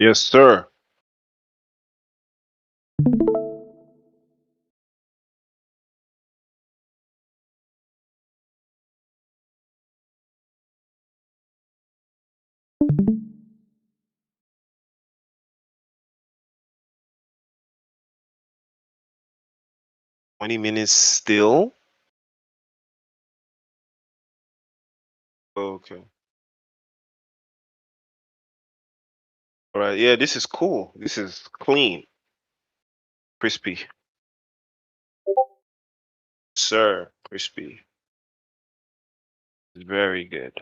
Yes, sir. 20 minutes still? Okay. All right. Yeah, this is cool. This is clean, crispy. Sir, crispy. Very good.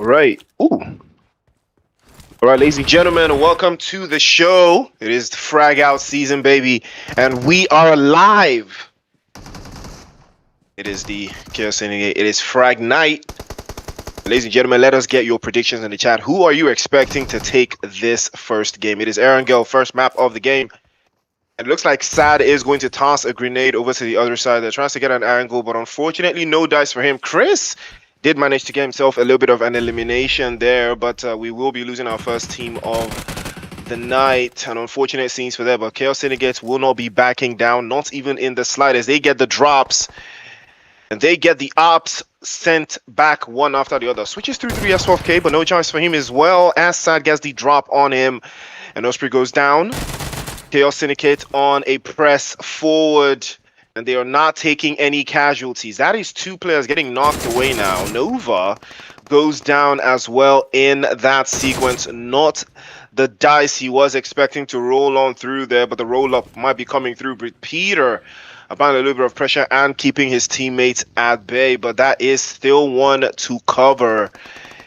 Right. Ooh. All right, ladies and gentlemen, welcome to the show. It is the Frag Out season, baby, and we are live. It is the Chaos Syndicate. It is Frag Night. Ladies and gentlemen, let us get your predictions in the chat. Who are you expecting to take this first game? It is Erangel, first map of the game. It looks like Sad is going to toss a grenade over to the other side. They're trying to get an angle, but unfortunately, no dice for him. Chris did manage to get himself a little bit of an elimination there, but we will be losing our first team of the night. An unfortunate scenes for that, but Chaos Syndicate will not be backing down, not even in the slightest. They get the drops, and they get the ops sent back one after the other. Switches through 3S12K, but no chance for him as well, as Sad gets the drop on him, and Osprey goes down. Chaos Syndicate on a press forward, and they are not taking any casualties. That is two players getting knocked away now. Nova goes down as well in that sequence. Not the dice he was expecting to roll on through there, but the roll-up might be coming through. But Peter applying a little bit of pressure and keeping his teammates at bay, but that is still one to cover.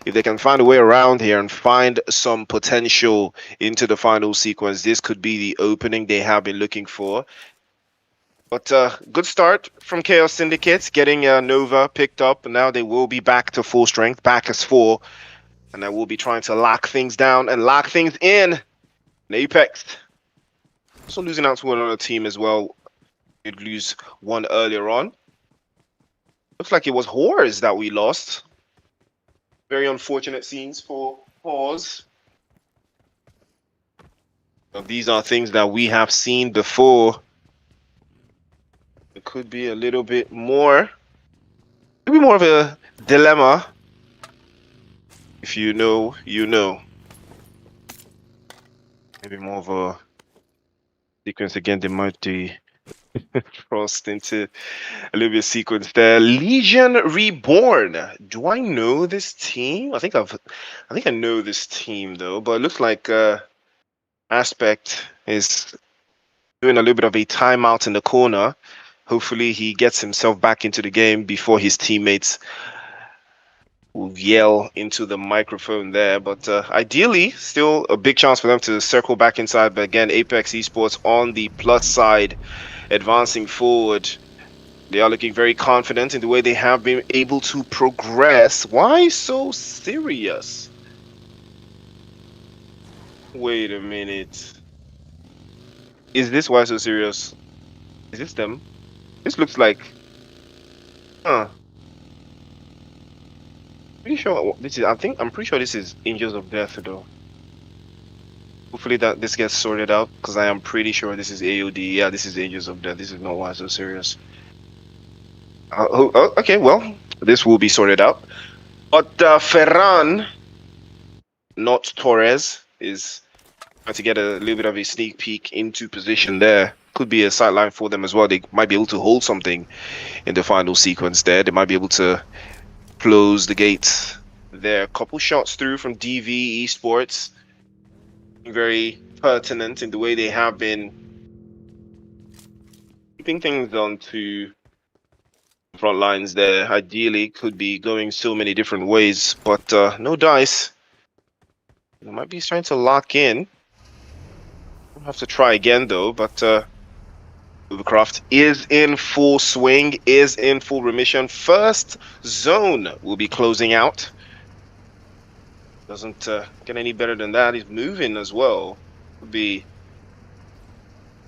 If they can find a way around here and find some potential into the final sequence, this could be the opening they have been looking for. But good start from Chaos Syndicate, getting Nova picked up, and now they will be back to full strength, back as 4. And they will be trying to lock things down and lock things in. And Apex also losing out to another team as well. Did lose one earlier on. Looks like it was Horrors that we lost. Very unfortunate scenes for Pause. These are things that we have seen before. It could be a little bit more. Maybe more of a dilemma. If you know, you know. Maybe more of a sequence again. They might be crossed into a little bit of sequence there. Legion Reborn. Do I know this team? I think I know this team though, but it looks like Aspect is doing a little bit of a timeout in the corner. Hopefully he gets himself back into the game before his teammates will yell into the microphone there. But ideally, still a big chance for them to circle back inside. But again, Apex Esports on the plus side, advancing forward. They are looking very confident in the way they have been able to progress. Why so serious? Wait a minute. Is this why so serious? Is this them? This looks like... Huh. Pretty sure this is... I'm pretty sure this is Angels of Death though. Hopefully that this gets sorted out, because I am pretty sure this is AOD. Yeah, this is Angels of Death. This is not why so serious. Okay, well, this will be sorted out. But Ferran, not Torres, is trying to get a little bit of a sneak peek into position there. Could be a sideline for them as well. They might be able to hold something in the final sequence there. They might be able to close the gates there. Couple shots through from DV Esports. Very pertinent in the way they have been keeping things on to front lines there. Ideally could be going so many different ways, but no dice. They might be trying to lock in. We'll have to try again though, but Overcraft is in full swing, is in full remission. First zone will be closing out. Doesn't get any better than that. He's moving as well. Could be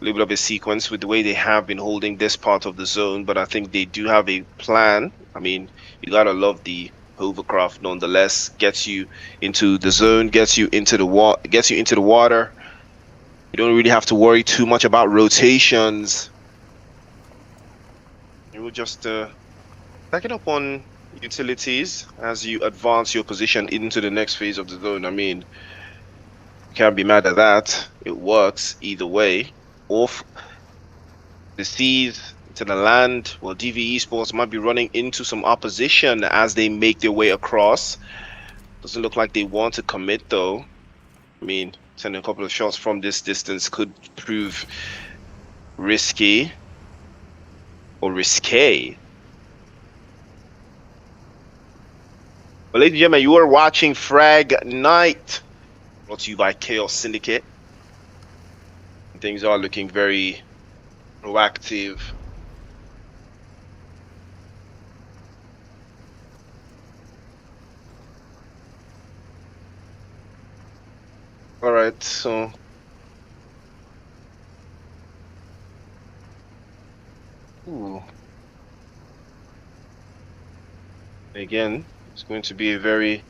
a little bit of a sequence with the way they have been holding this part of the zone, but I think they do have a plan. I mean, you gotta love the hovercraft nonetheless. Gets you into the zone, gets you into the water. You don't really have to worry too much about rotations. You will just stack it up on utilities as you advance your position into the next phase of the zone. I mean, you can't be mad at that. It works either way. Off the seas to the land. Well, DV Esports might be running into some opposition as they make their way across. Doesn't look like they want to commit though. I mean, sending a couple of shots from this distance could prove risky or risque. Well, ladies and gentlemen, you are watching Frag Night, brought to you by Chaos Syndicate. Things are looking very proactive. All right, so again, it's going to be a very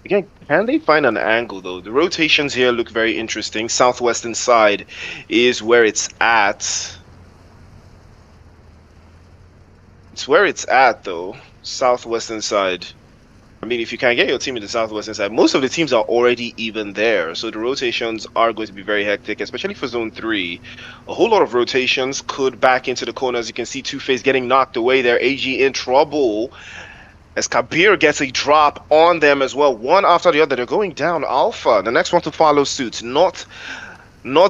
Again, can they find an angle though? The rotations here look very interesting. Southwestern side is where it's at. It's where it's at though. Southwestern side. I mean, if you can get your team in the southwestern side, most of the teams are already even there. So the rotations are going to be very hectic, especially for zone 3. A whole lot of rotations could back into the corner. As you can see, Two-Face getting knocked away there. AG in trouble as Kabir gets a drop on them as well. One after the other. They're going down Alpha. The next one to follow suit. Not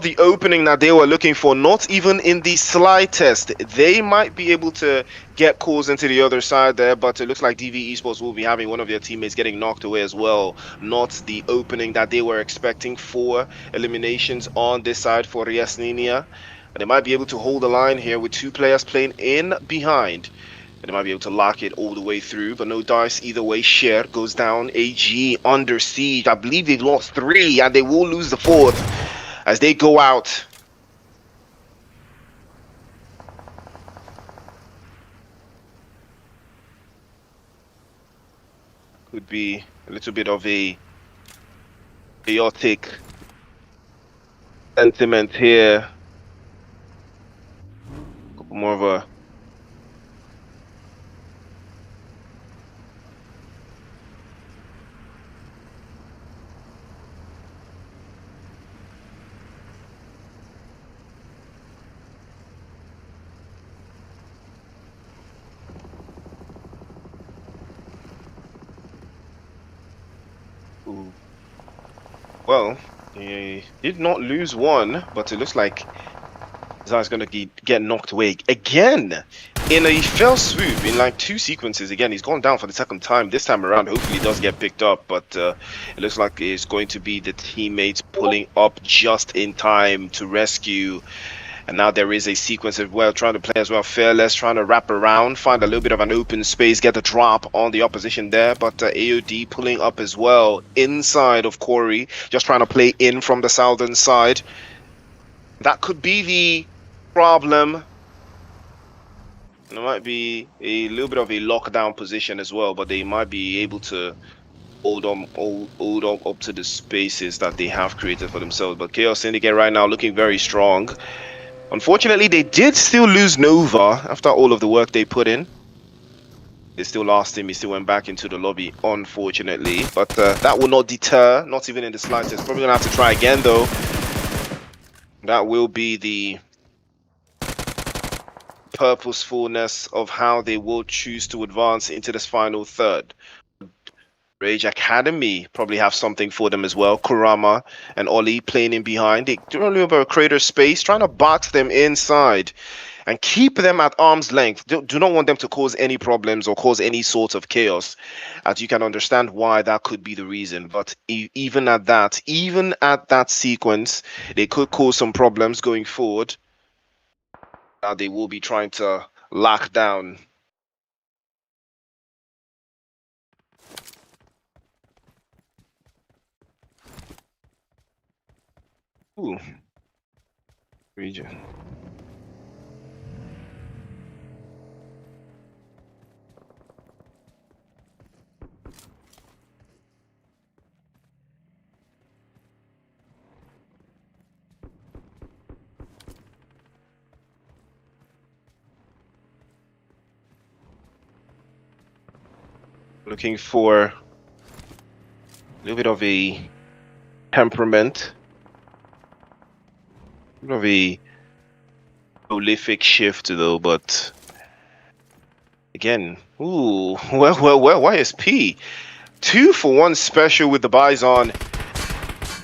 the opening that they were looking for, not even in the slide test. They might be able to get calls into the other side there, but it looks like DV Esports will be having one of their teammates getting knocked away as well. Not the opening that they were expecting. 4 eliminations on this side for Riasninia. And they might be able to hold the line here with 2 players playing in behind. And they might be able to lock it all the way through, but no dice either way. Sher goes down. AG under siege. I believe they've lost 3 and they will lose the 4th. As they go out. Could be a little bit of a chaotic sentiment here. More of a well, he did not lose 1, but it looks like Zai's going to get knocked away again in a fell swoop in like 2 sequences. Again, he's gone down for the 2nd time. This time around, hopefully he does get picked up, but it looks like it's going to be the teammates pulling up just in time to rescue. And now there is a sequence as well, trying to play as well Fearless, trying to wrap around, find a little bit of an open space, get the drop on the opposition there, but AOD pulling up as well inside of Corey, just trying to play in from the southern side. That could be the problem. There might be a little bit of a lockdown position as well, but they might be able to hold on up to the spaces that they have created for themselves. But Chaos Syndicate right now looking very strong. Unfortunately, they did still lose Nova after all of the work they put in. They still lost him. He still went back into the lobby, unfortunately. But that will not deter, not even in the slightest. Probably going to have to try again, though. That will be the purposefulness of how they will choose to advance into this final third. Rage Academy probably have something for them as well. Kurama and Oli playing in behind. They do not remember a crater space, trying to box them inside and keep them at arm's length. Do not want them to cause any problems or cause any sort of chaos, as you can understand why that could be the reason. But even at that sequence, they could cause some problems going forward. Now they will be trying to lock down. Ooh. Region. Looking for a little bit of a temperament. A little bit of a prolific shift though, but again, ooh, well, YSP. 2 for 1 special with the Bison.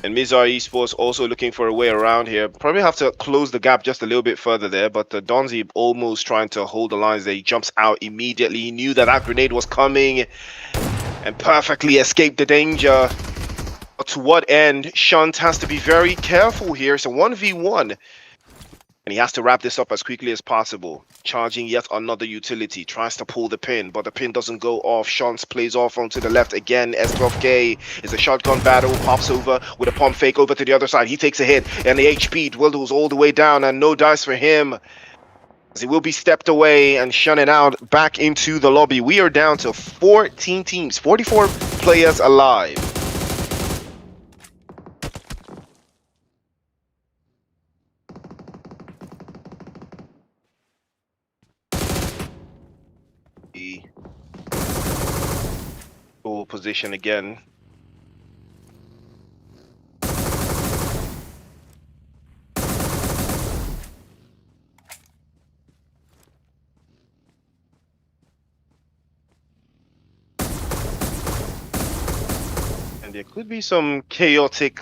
And Mizar Esports also looking for a way around here. Probably have to close the gap just a little bit further there, but Donzi almost trying to hold the lines there. He jumps out immediately. He knew that that grenade was coming and perfectly escaped the danger. But to what end? Shunt has to be very careful here. It's a 1v1. And he has to wrap this up as quickly as possible. Charging yet another utility. Tries to pull the pin, but the pin doesn't go off. Shantz plays off onto the left again. S12K is a shotgun battle. Pops over with a pump fake over to the other side. He takes a hit, and the HP dwindles all the way down, and no dice for him. As he will be stepped away and shunted out back into the lobby. We are down to 14 teams, 44 players alive. Full position again. And there could be some chaotic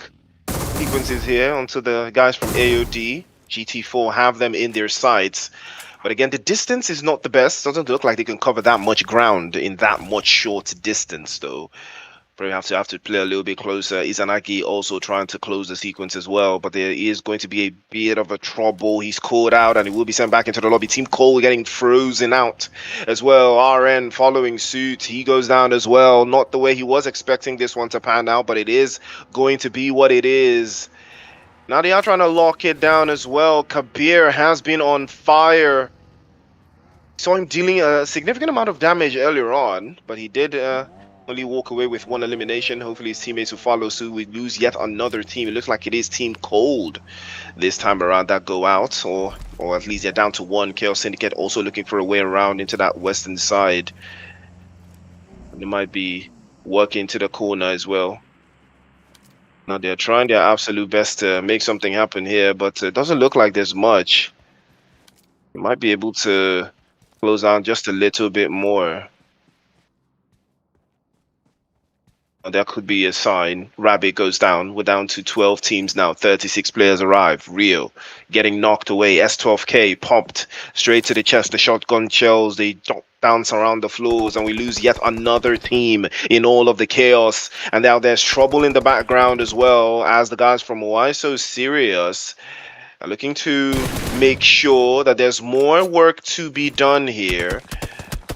sequences here onto the guys from AOD. GT4 have them in their sights. But again, the distance is not the best. Doesn't look like they can cover that much ground in that much short distance, though. Probably have to play a little bit closer. Izanagi also trying to close the sequence as well, but there is going to be a bit of a trouble. He's called out and he will be sent back into the lobby. Team Cole getting frozen out as well. RN following suit. He goes down as well. Not the way he was expecting this one to pan out, but it is going to be what it is. Now they are trying to lock it down as well. Kabir has been on fire. Saw him dealing a significant amount of damage earlier on, but he did only walk away with one elimination. Hopefully his teammates will follow suit. We lose yet another team. It looks like it is Team Cold this time around that go out, or at least they're down to one. Chaos Syndicate also looking for a way around into that western side. They might be working to the corner as well. Now they're trying their absolute best to make something happen here, but it doesn't look like there's much. They might be able to close down just a little bit more. That could be a sign. Rabbit goes down. We're down to 12 teams now. 36 players arrive. Rio getting knocked away. S12K popped straight to the chest. The shotgun shells, they bounce around the floors, and we lose yet another team in all of the chaos. And now there's trouble in the background as well, as the guys from Why So Serious are looking to make sure that there's more work to be done here.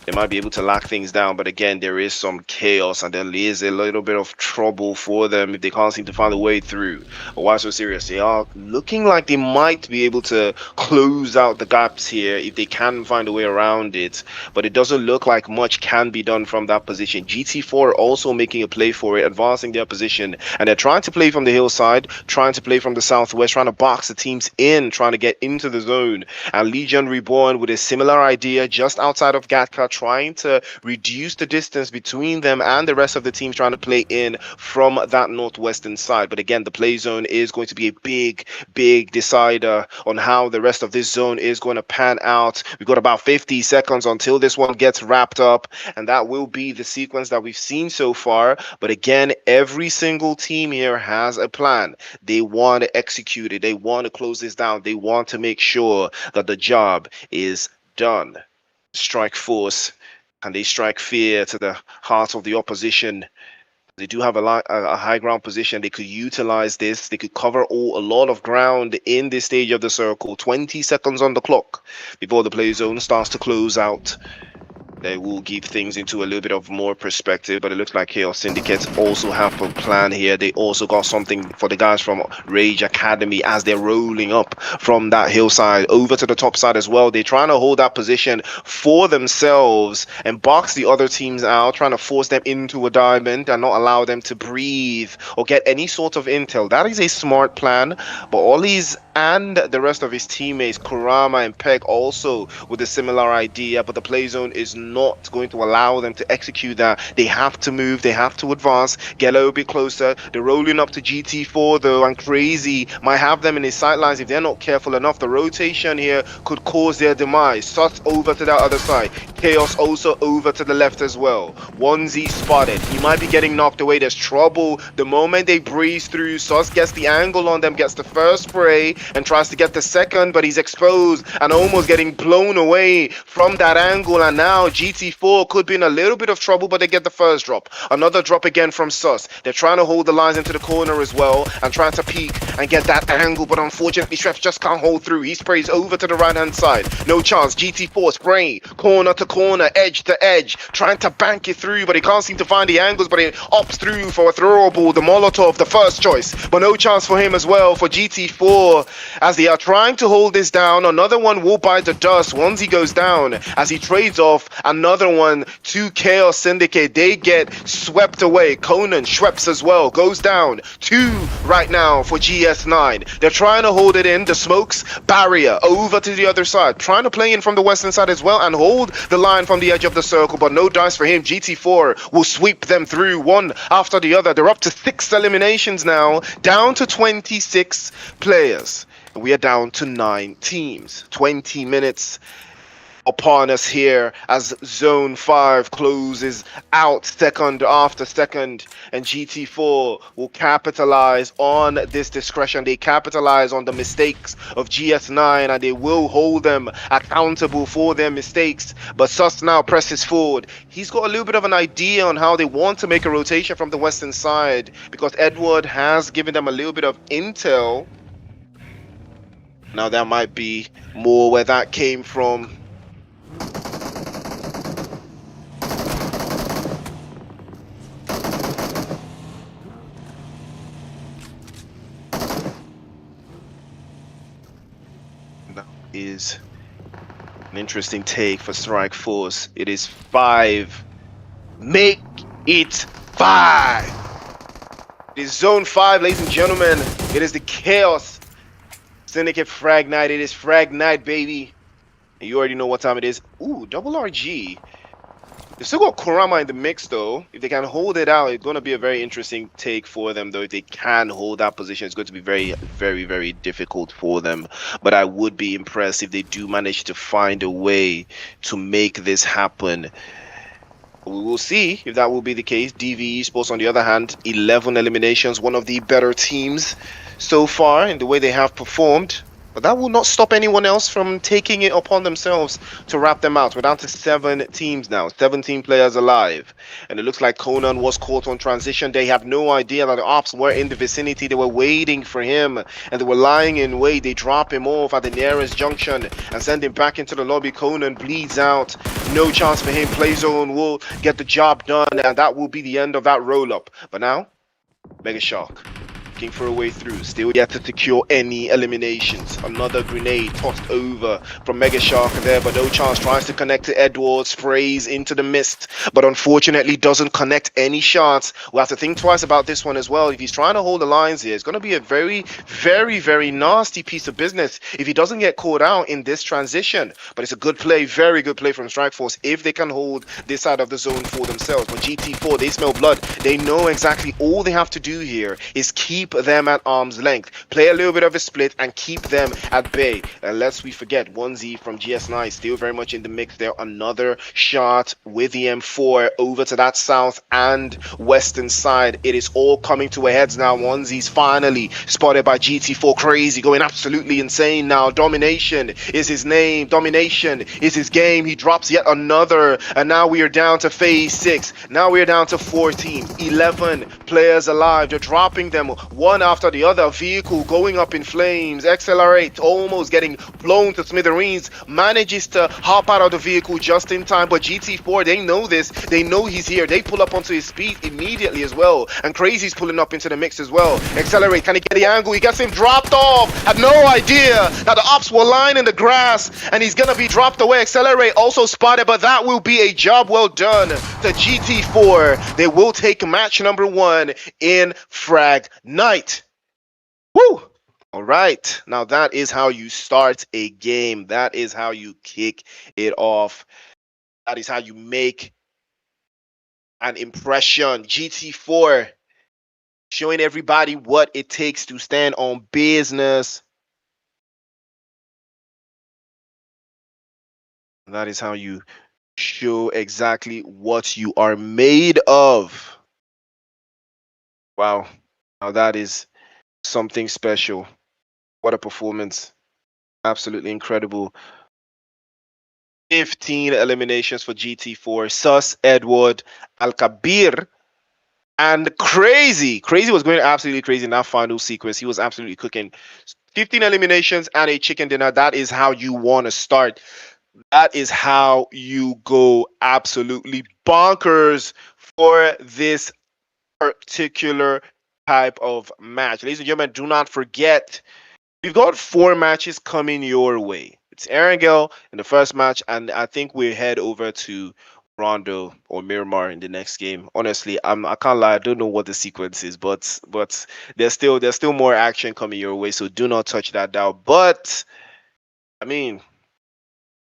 They might be able to lock things down, but again, there is some chaos, and there is a little bit of trouble for them if they can't seem to find a way through. But why so serious? They are looking like they might be able to close out the gaps here if they can find a way around it, but it doesn't look like much can be done from that position. GT4 also making a play for it, advancing their position, and they're trying to play from the hillside, trying to play from the southwest, trying to box the teams in, trying to get into the zone. And Legion Reborn with a similar idea just outside of Gatka, trying to reduce the distance between them and the rest of the teams trying to play in from that northwestern side. But again, the play zone is going to be a big decider on how the rest of this zone is going to pan out. We've got about 50 seconds until this one gets wrapped up, and that will be the sequence that we've seen so far. But again, every single team here has a plan. They want to execute it. They want to close this down. They want to make sure that the job is done. Strike force, and they strike fear to the heart of the opposition. They do have a high ground position. They could utilize this. They could cover a lot of ground in this stage of the circle. 20 seconds on the clock before the play zone starts to close out. They will give things into a little bit of more perspective, but it looks like Chaos Syndicate also have a plan here. They also got something for the guys from Rage Academy as they're rolling up from that hillside over to the top side as well. They're trying to hold that position for themselves and box the other teams out, trying to force them into a diamond and not allow them to breathe or get any sort of intel. That is a smart plan, but all these and the rest of his teammates, Kurama and Peg, also with a similar idea, but the play zone is not going to allow them to execute that. They have to move, they have to advance, get a little bit closer. They're rolling up to GT4 though, and Crazy might have them in his sightlines if they're not careful enough. The rotation here could cause their demise. Sus over to that other side. Chaos also over to the left as well. 1Z spotted. He might be getting knocked away. There's trouble the moment they breeze through. Sus gets the angle on them, gets the first spray, and tries to get the second, but he's exposed and almost getting blown away from that angle. And now GT4 could be in a little bit of trouble, but they get the first drop. Another drop again from Sus. They're trying to hold the lines into the corner as well and trying to peek and get that angle, but unfortunately Shref just can't hold through. He sprays over to the right hand side. No chance. GT4 spray corner to corner, edge to edge, trying to bank it through, but he can't seem to find the angles, but he opts through for a throwable, the Molotov, the first choice, but no chance for him as well for GT4 as they are trying to hold this down. Another one will bite the dust once he goes down as he trades off another one to Chaos Syndicate. They get swept away. Conan Schweppes as well goes down. 2 right now for GS9. They're trying to hold it in. The smokes barrier over to the other side, trying to play in from the western side as well and hold the line from the edge of the circle, but no dice for him. GT4 will sweep them through one after the other. They're up to 6 eliminations now, down to 26 players. We are down to 9 teams. 20 minutes upon us here as Zone 5 closes out second after second, and GT4 will capitalize on this discretion. They capitalize on the mistakes of GS9 and they will hold them accountable for their mistakes. But Sus now presses forward. He's got a little bit of an idea on how they want to make a rotation from the western side because Edward has given them a little bit of intel. Now that might be more where that came from. That is an interesting take for Strike Force. It is 5. Make it 5. It is Zone 5, ladies and gentlemen. It is the Chaos Syndicate Frag Night. It is Frag Night, baby. And you already know what time it is. Ooh, double RG. They still got Kurama in the mix, though. If they can hold it out, it's going to be a very interesting take for them, though. If they can hold that position, it's going to be very, very, very difficult for them. But I would be impressed if they do manage to find a way to make this happen. We will see if that will be the case. DVE Sports, on the other hand, 11 eliminations, one of the better teams so far in the way they have performed. But that will not stop anyone else from taking it upon themselves to wrap them out. We're down to 7 teams now, 17 players alive. And it looks like Conan was caught on transition. They have no idea that the ops were in the vicinity. They were waiting for him and they were lying in wait. They drop him off at the nearest junction and send him back into the lobby. Conan bleeds out. No chance for him. Playzone will get the job done, and that will be the end of that roll-up. But now, Mega Shark looking for a way through, still yet to secure any eliminations. Another grenade tossed over from Mega Shark there, but no chance. Tries to connect to Edward, sprays into the mist, but unfortunately doesn't connect any shots. We'll have to think twice about this one as well. If he's trying to hold the lines here, it's going to be a very, very, very nasty piece of business if he doesn't get caught out in this transition. But it's a good play, very good play from Strike Force if they can hold this side of the zone for themselves. But GT4, they smell blood. They know exactly all they have to do here is keep them at arm's length, play a little bit of a split and keep them at bay. And lest we forget, 1Z from GS9 still very much in the mix there. Another shot with the M4 over to that south and western side. It is all coming to a heads now. 1Z's finally spotted by GT4. Crazy, going absolutely insane now. Domination is his name, domination is his game. He drops yet another, and now we are down to phase 6. Now we are down to 14, 11 players alive. They're dropping them one after the other. Vehicle going up in flames. Accelerate, almost getting blown to smithereens. Manages to hop out of the vehicle just in time, but GT4, they know this. They know he's here. They pull up onto his speed immediately as well, and Crazy's pulling up into the mix as well. Accelerate, can he get the angle? He gets him dropped off. Had no idea that the ops were lying in the grass and he's gonna be dropped away. Accelerate also spotted, but that will be a job well done to GT4. They will take match number 1 in Frag Night. Woo! All right. Now that is how you start a game. That is how you kick it off. That is how you make an impression. GT4 showing everybody what it takes to stand on business. That is how you show exactly what you are made of. Wow. Now that is something special. What a performance. Absolutely incredible. 15 eliminations for GT4. Sus, Edward, Al Kabir, and Crazy. Crazy was going absolutely crazy in that final sequence. He was absolutely cooking. 15 eliminations and a chicken dinner. That is how you want to start. That is how you go absolutely bonkers for this particular type of match. Ladies and gentlemen, do not forget, we've got 4 matches coming your way. It's Erangel in the first match, and I think we head over to Rondo or Miramar in the next game. Honestly, I can't lie, I don't know what the sequence is, but there's still more action coming your way, so do not touch that dial. But I mean,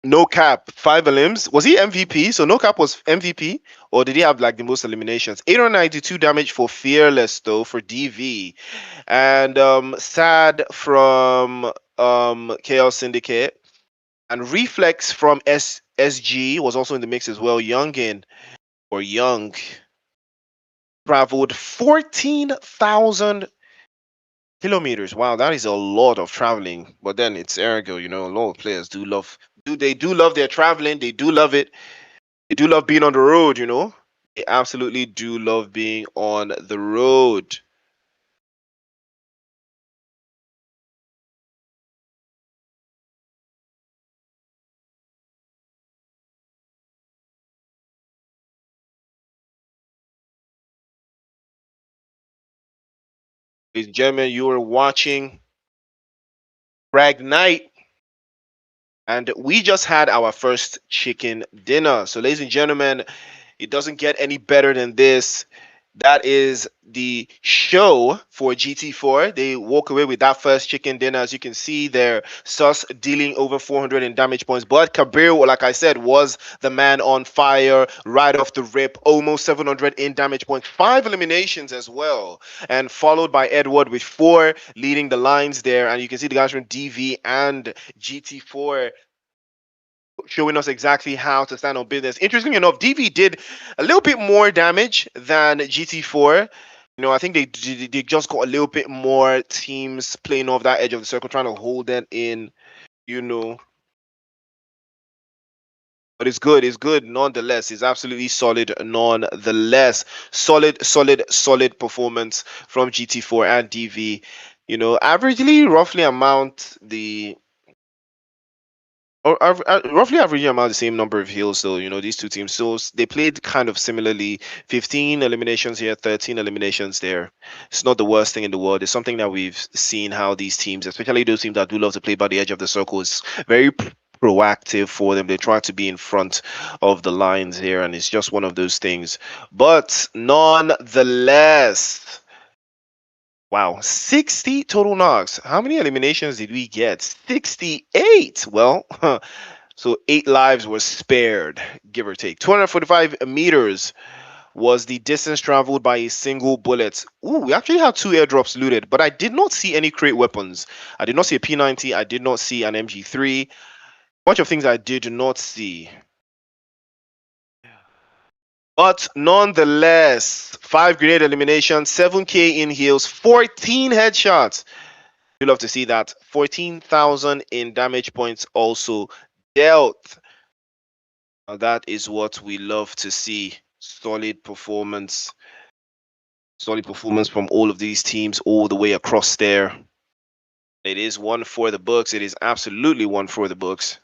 no cap, 5 elims. Was he MVP? So no cap was MVP, or did he have like the most eliminations? 892 damage for Fearless though for DV, and Sad from KL Syndicate, and Reflex from SG was also in the mix as well. Youngin or Young traveled 14,000 kilometers. Wow, that is a lot of traveling. But then it's Ergo, a lot of players do love their traveling. They do love it. They do love being on the road. They absolutely do love being on the road. Ladies and gentlemen, you are watching Frag Night, and we just had our first chicken dinner. So, ladies and gentlemen, it doesn't get any better than this. That is the show for GT4. They walk away with that first chicken dinner. As you can see, they're Sus dealing over 400 in damage points. But Kabir, like I said, was the man on fire right off the rip. Almost 700 in damage points. 5 eliminations as well. And followed by Edward with 4 leading the lines there. And you can see the guys from DV and GT4 showing us exactly how to stand on business. Interestingly enough, DV did a little bit more damage than GT4. I think they just got a little bit more teams playing off that edge of the circle, trying to hold them in, you know. But it's good. It's good nonetheless. It's absolutely solid nonetheless. Solid performance from GT4 and DV. Averagely, roughly amount the or roughly averaging about the same number of hills though. These two teams, so they played kind of similarly. 15 eliminations here, 13 eliminations there. It's not the worst thing in the world. It's something that we've seen how these teams, especially those teams that do love to play by the edge of the circle, is very proactive for them. They try to be in front of the lines here, and it's just one of those things. But nonetheless, wow, 60 total knocks. How many eliminations did we get? 68. Well, so 8 lives were spared, give or take. 245 meters was the distance traveled by a single bullet. Ooh, we actually had 2 airdrops looted, but I did not see any crate weapons. I did not see a P90. I did not see an MG3. Bunch of things I did not see. But nonetheless, 5 grenade eliminations, 7k in heals, 14 headshots. You love to see that. 14,000 in damage points also dealt. Now that is what we love to see. Solid performance. Solid performance from all of these teams all the way across there. It is one for the books. It is absolutely one for the books.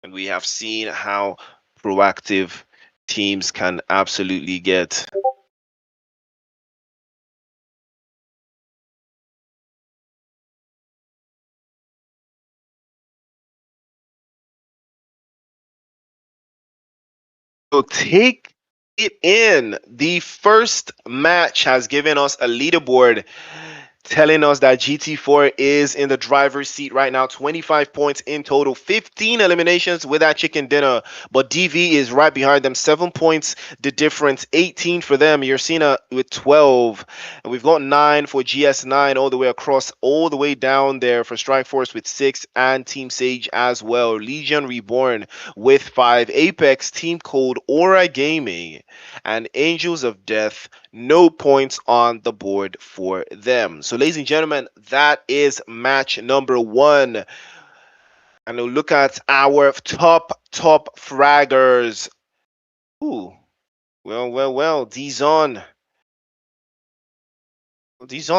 And we have seen how proactive teams can absolutely get. So take it in. The first match has given us a leaderboard telling us that GT4 is in the driver's seat right now. 25 points in total, 15 eliminations with that chicken dinner. But DV is right behind them, 7 points the difference, 18 for them. Yersina with 12. And we've got 9 for GS9 all the way across, all the way down there for Strike Force with 6 and Team Sage as well. Legion Reborn with 5. Apex, Team Cold, Aura Gaming, and Angels of Death, no points on the board for them. So, ladies and gentlemen, that is match number 1. And we'll look at our top fraggers. Ooh, well. Dizon,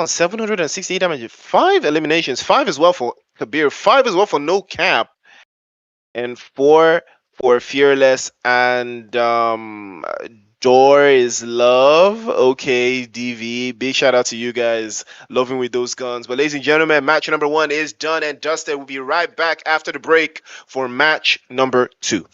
768 damage, 5 eliminations, 5 as well for Kabir, 5 as well for No Cap, and 4 for Fearless, and Door is love. Okay, DV, big shout out to you guys, loving with those guns. But ladies and gentlemen, match number 1 is done and dusted. We'll be right back after the break for match number 2.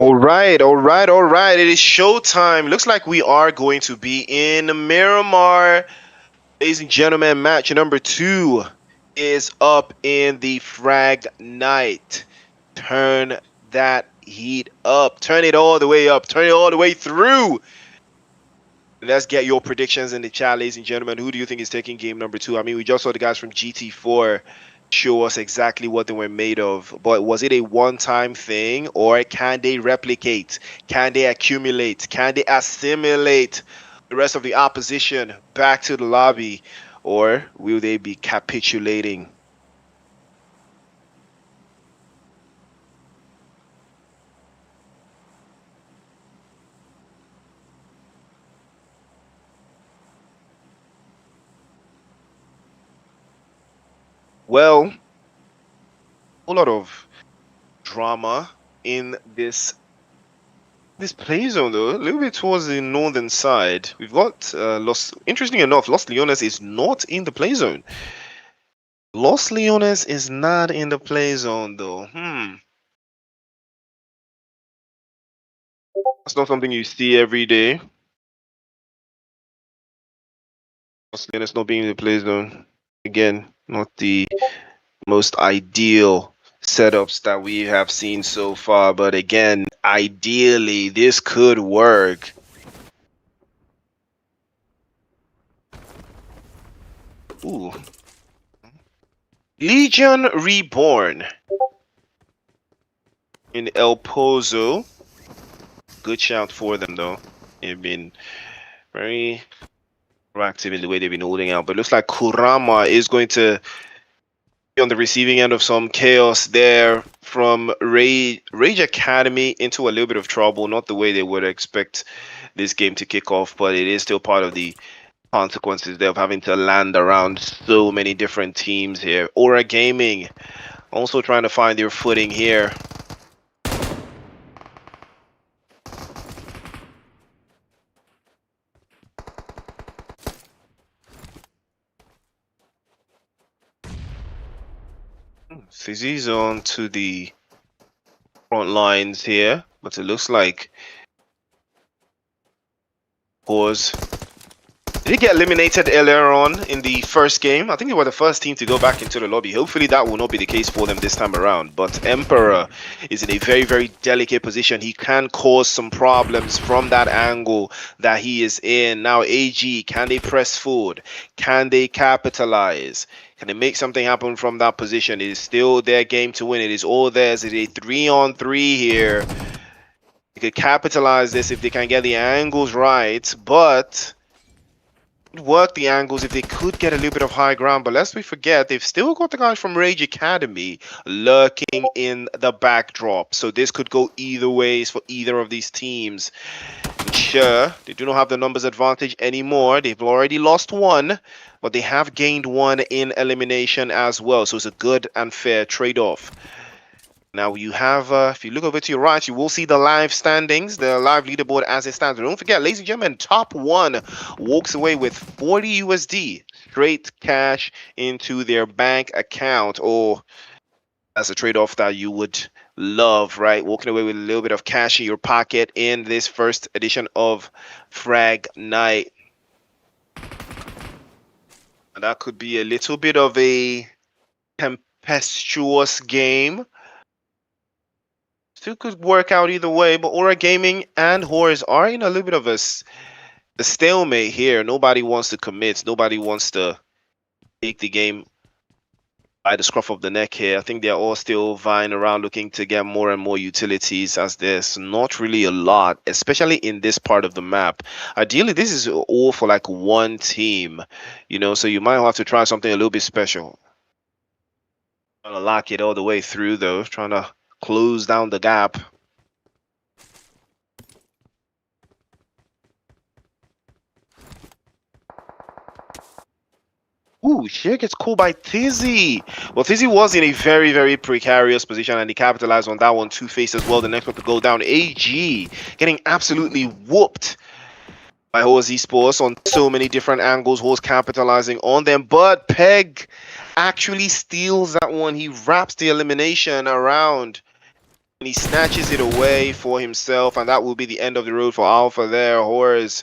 All right, all right, all right. It is showtime. Looks like we are going to be in Miramar. Ladies and gentlemen, match number 2 is up in the Frag Night. Turn that heat up. Turn it all the way up. Turn it all the way through. Let's get your predictions in the chat, ladies and gentlemen. Who do you think is taking game number 2? I mean, we just saw the guys from GT4 show us exactly what they were made of. But was it a one-time thing, or can they replicate? Can they accumulate? Can they assimilate the rest of the opposition back to the lobby? Or will they be capitulating? Well, a whole lot of drama in this play zone, though, a little bit towards the northern side. We've got Los. Interesting enough, Los Leones is not in the play zone. Los Leones is not in the play zone, though. That's not something you see every day. Los Leones not being in the play zone. Again, not the most ideal setups that we have seen so far, but again, ideally, this could work. Ooh. Legion Reborn in El Pozo. Good shout for them, though. They've been very proactive in the way they've been holding out, but it looks like Kurama is going to be on the receiving end of some chaos there from Rage Academy into a little bit of trouble. Not the way they would expect this game to kick off, but it is still part of the consequences there of having to land around so many different teams here. Aura Gaming also trying to find their footing here. Fizzy's on to the front lines here, but it looks like Pause. Did he get eliminated earlier on in the first game? I think they were the first team to go back into the lobby. Hopefully that will not be the case for them this time around. But Emperor is in a very, very delicate position. He can cause some problems from that angle that he is in. Now AG, can they press forward? Can they capitalize? Can they make something happen from that position? It is still their game to win. It is all theirs. It is a 3-on-3 here. They could capitalize this if they can get the angles right, but work the angles if they could get a little bit of high ground. But lest we forget, they've still got the guys from Rage Academy lurking in the backdrop, so this could go either ways for either of these teams. Sure, they do not have the numbers advantage anymore. They've already lost one, but they have gained one in elimination as well, so it's a good and fair trade-off. Now you have, if you look over to your right, you will see the live standings, the live leaderboard as it stands. But don't forget, ladies and gentlemen, top one walks away with 40 USD straight cash into their bank account. Or that's a trade-off that you would love, right? Walking away with a little bit of cash in your pocket in this first edition of Frag Night. And that could be a little bit of a tempestuous game. Still could work out either way, but Aura Gaming and Horus are in a little bit of a stalemate here. Nobody wants to commit. Nobody wants to take the game by the scruff of the neck here. I think they're all still vying around looking to get more and more utilities, as there's not really a lot, especially in this part of the map. Ideally, this is all for like one team, you know, so you might have to try something a little bit special. Trying to lock it all the way through, though, trying to close down the gap. Ooh, Sheer gets called by Tizzy. Well, Tizzy was in a very, very precarious position, and he capitalized on that one. Two-Face as well, the next one to go down. AG getting absolutely whooped by Horse Esports on so many different angles. Horse capitalizing on them, but Peg actually steals that one. He wraps the elimination around And he snatches it away for himself, and that will be the end of the road for Alpha there. Horrors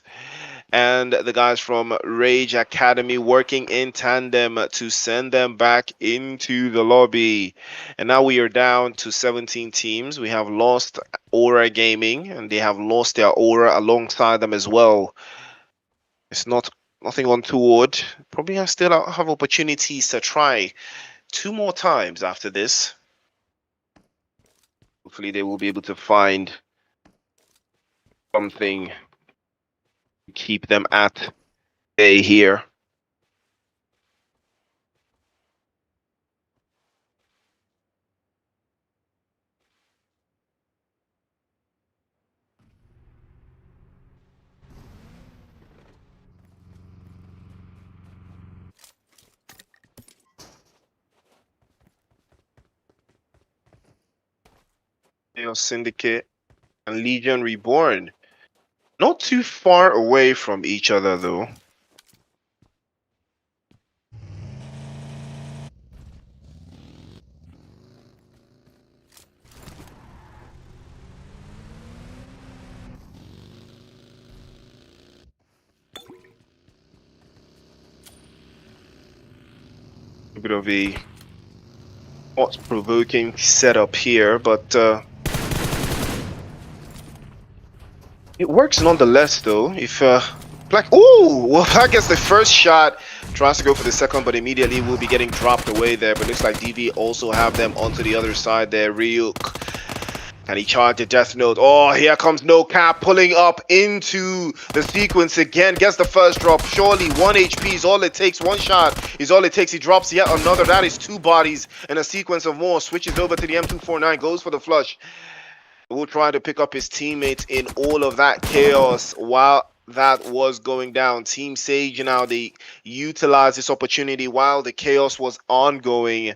and the guys from Rage Academy working in tandem to send them back into the lobby. And now we are down to 17 teams. We have lost Aura Gaming, and they have lost their Aura alongside them as well. It's nothing untoward. Probably still have opportunities to try 2 more times after this. Hopefully they will be able to find something to keep them at bay here. Syndicate and Legion Reborn. Not too far away from each other, though. A bit of a thought-provoking setup here, but it works nonetheless, though. If Black, ooh, well, I guess the first shot tries to go for the second, but immediately will be getting dropped away there. But looks like DV also have them onto the other side there. Ryuk, can he charge the Death Note? Oh, here comes No Cap pulling up into the sequence again. Gets the first drop. Surely 1 HP is all it takes. 1 shot is all it takes. He drops yet another. That is 2 bodies in a sequence of more. Switches over to the M249. Goes for the flush. Will try to pick up his teammates in all of that chaos while that was going down. Team Sage now, they utilize this opportunity while the chaos was ongoing.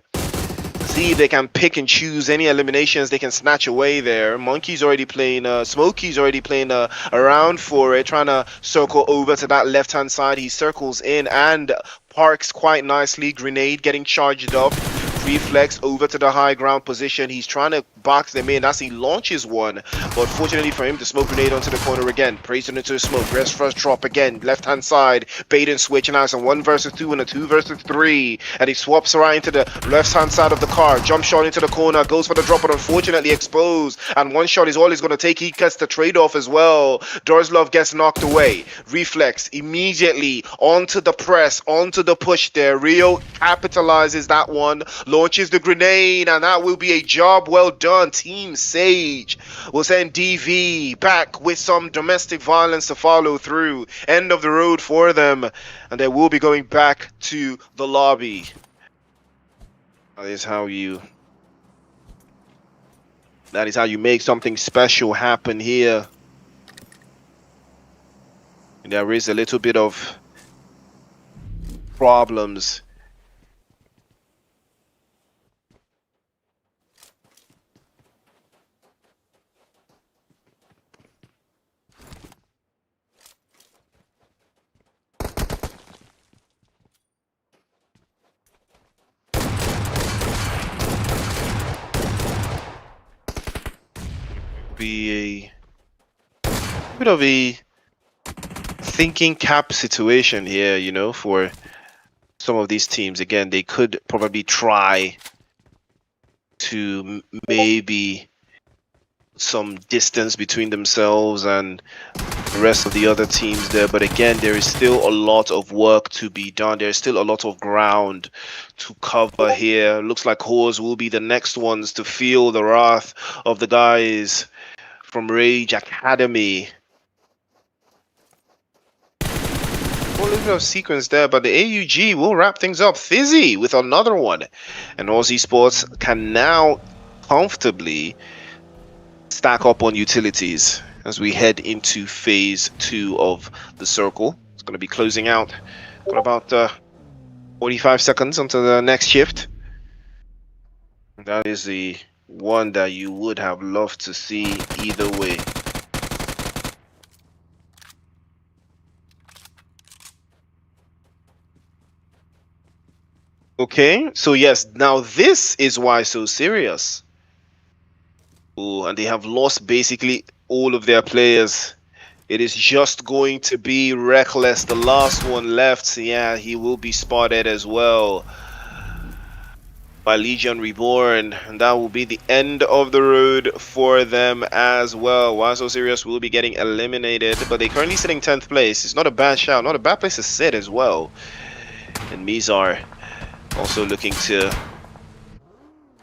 See if they can pick and choose any eliminations they can snatch away there. Monkey's already playing, Smokey's already playing around for it, trying to circle over to that left-hand side. He circles in and parks quite nicely. Grenade getting charged up. Reflex over to the high ground position. He's trying to box them in as he launches one, but fortunately for him, the smoke grenade onto the corner again. Prays it into the smoke. First drop again. Left hand side. Bait and switch. And now it's a 1 versus 2 and a 2 versus 3. And he swaps right into the left hand side of the car. Jump shot into the corner. Goes for the drop, but unfortunately exposed. And 1 shot is all he's going to take. He gets the trade off as well. Dorzlov gets knocked away. Reflex immediately onto the press, onto the push there. Rio capitalizes that one. Launches the grenade, and that will be a job well done. Team Sage will send DV back with some domestic violence to follow through. End of the road for them, and they will be going back to the lobby. That is how you make something special happen here. And there is a little bit of problems. Be a bit of a thinking cap situation here, you know, for some of these teams. Again, they could probably try to maybe some distance between themselves and the rest of the other teams there, but again, there is still a lot of work to be done. There's still a lot of ground to cover here. Looks like Horrors will be the next ones to feel the wrath of the guys from Rage Academy. A little bit of sequence there, but the AUG will wrap things up. Fizzy with another one, and Aussie Sports can now comfortably stack up on utilities as we head into phase 2 of the circle. It's going to be closing out. Got about 45 seconds until the next shift. That is the one that you would have loved to see either way. Okay, so yes, now this is why so serious. Ooh, and they have lost basically all of their players. It is just going to be Reckless, the last one left. Yeah, he will be spotted as well by Legion Reborn, and that will be the end of the road for them as well. Why So Serious will be getting eliminated, but they're currently sitting 10th place. It's not a bad shout, not a bad place to sit as well. And Mizar also looking to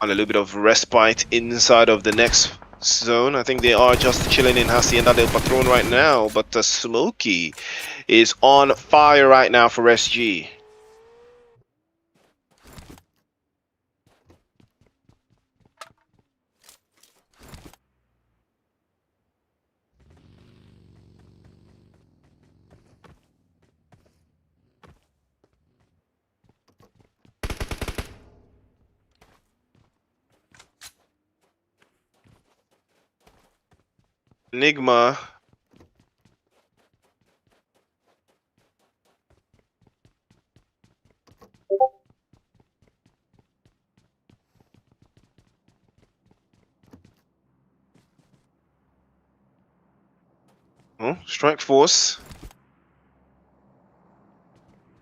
on a little bit of respite inside of the next zone. I think they are just chilling in Hacienda del Patron right now, but Smokey is on fire right now for SG. Enigma. Oh, Strike Force.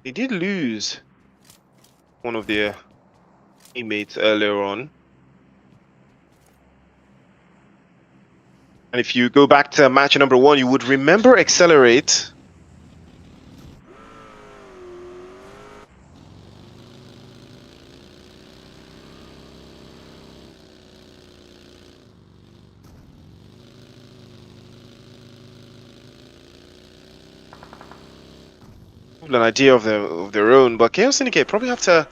They did lose one of their teammates earlier on. And if you go back to match number 1, you would remember Accelerate. An idea of their own, but Chaos Syndicate probably have to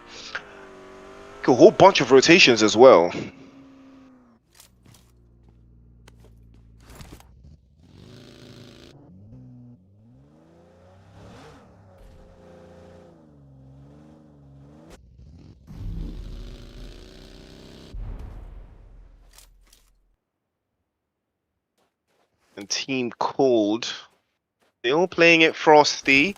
make a whole bunch of rotations as well. And Team Cold, they're all playing it frosty.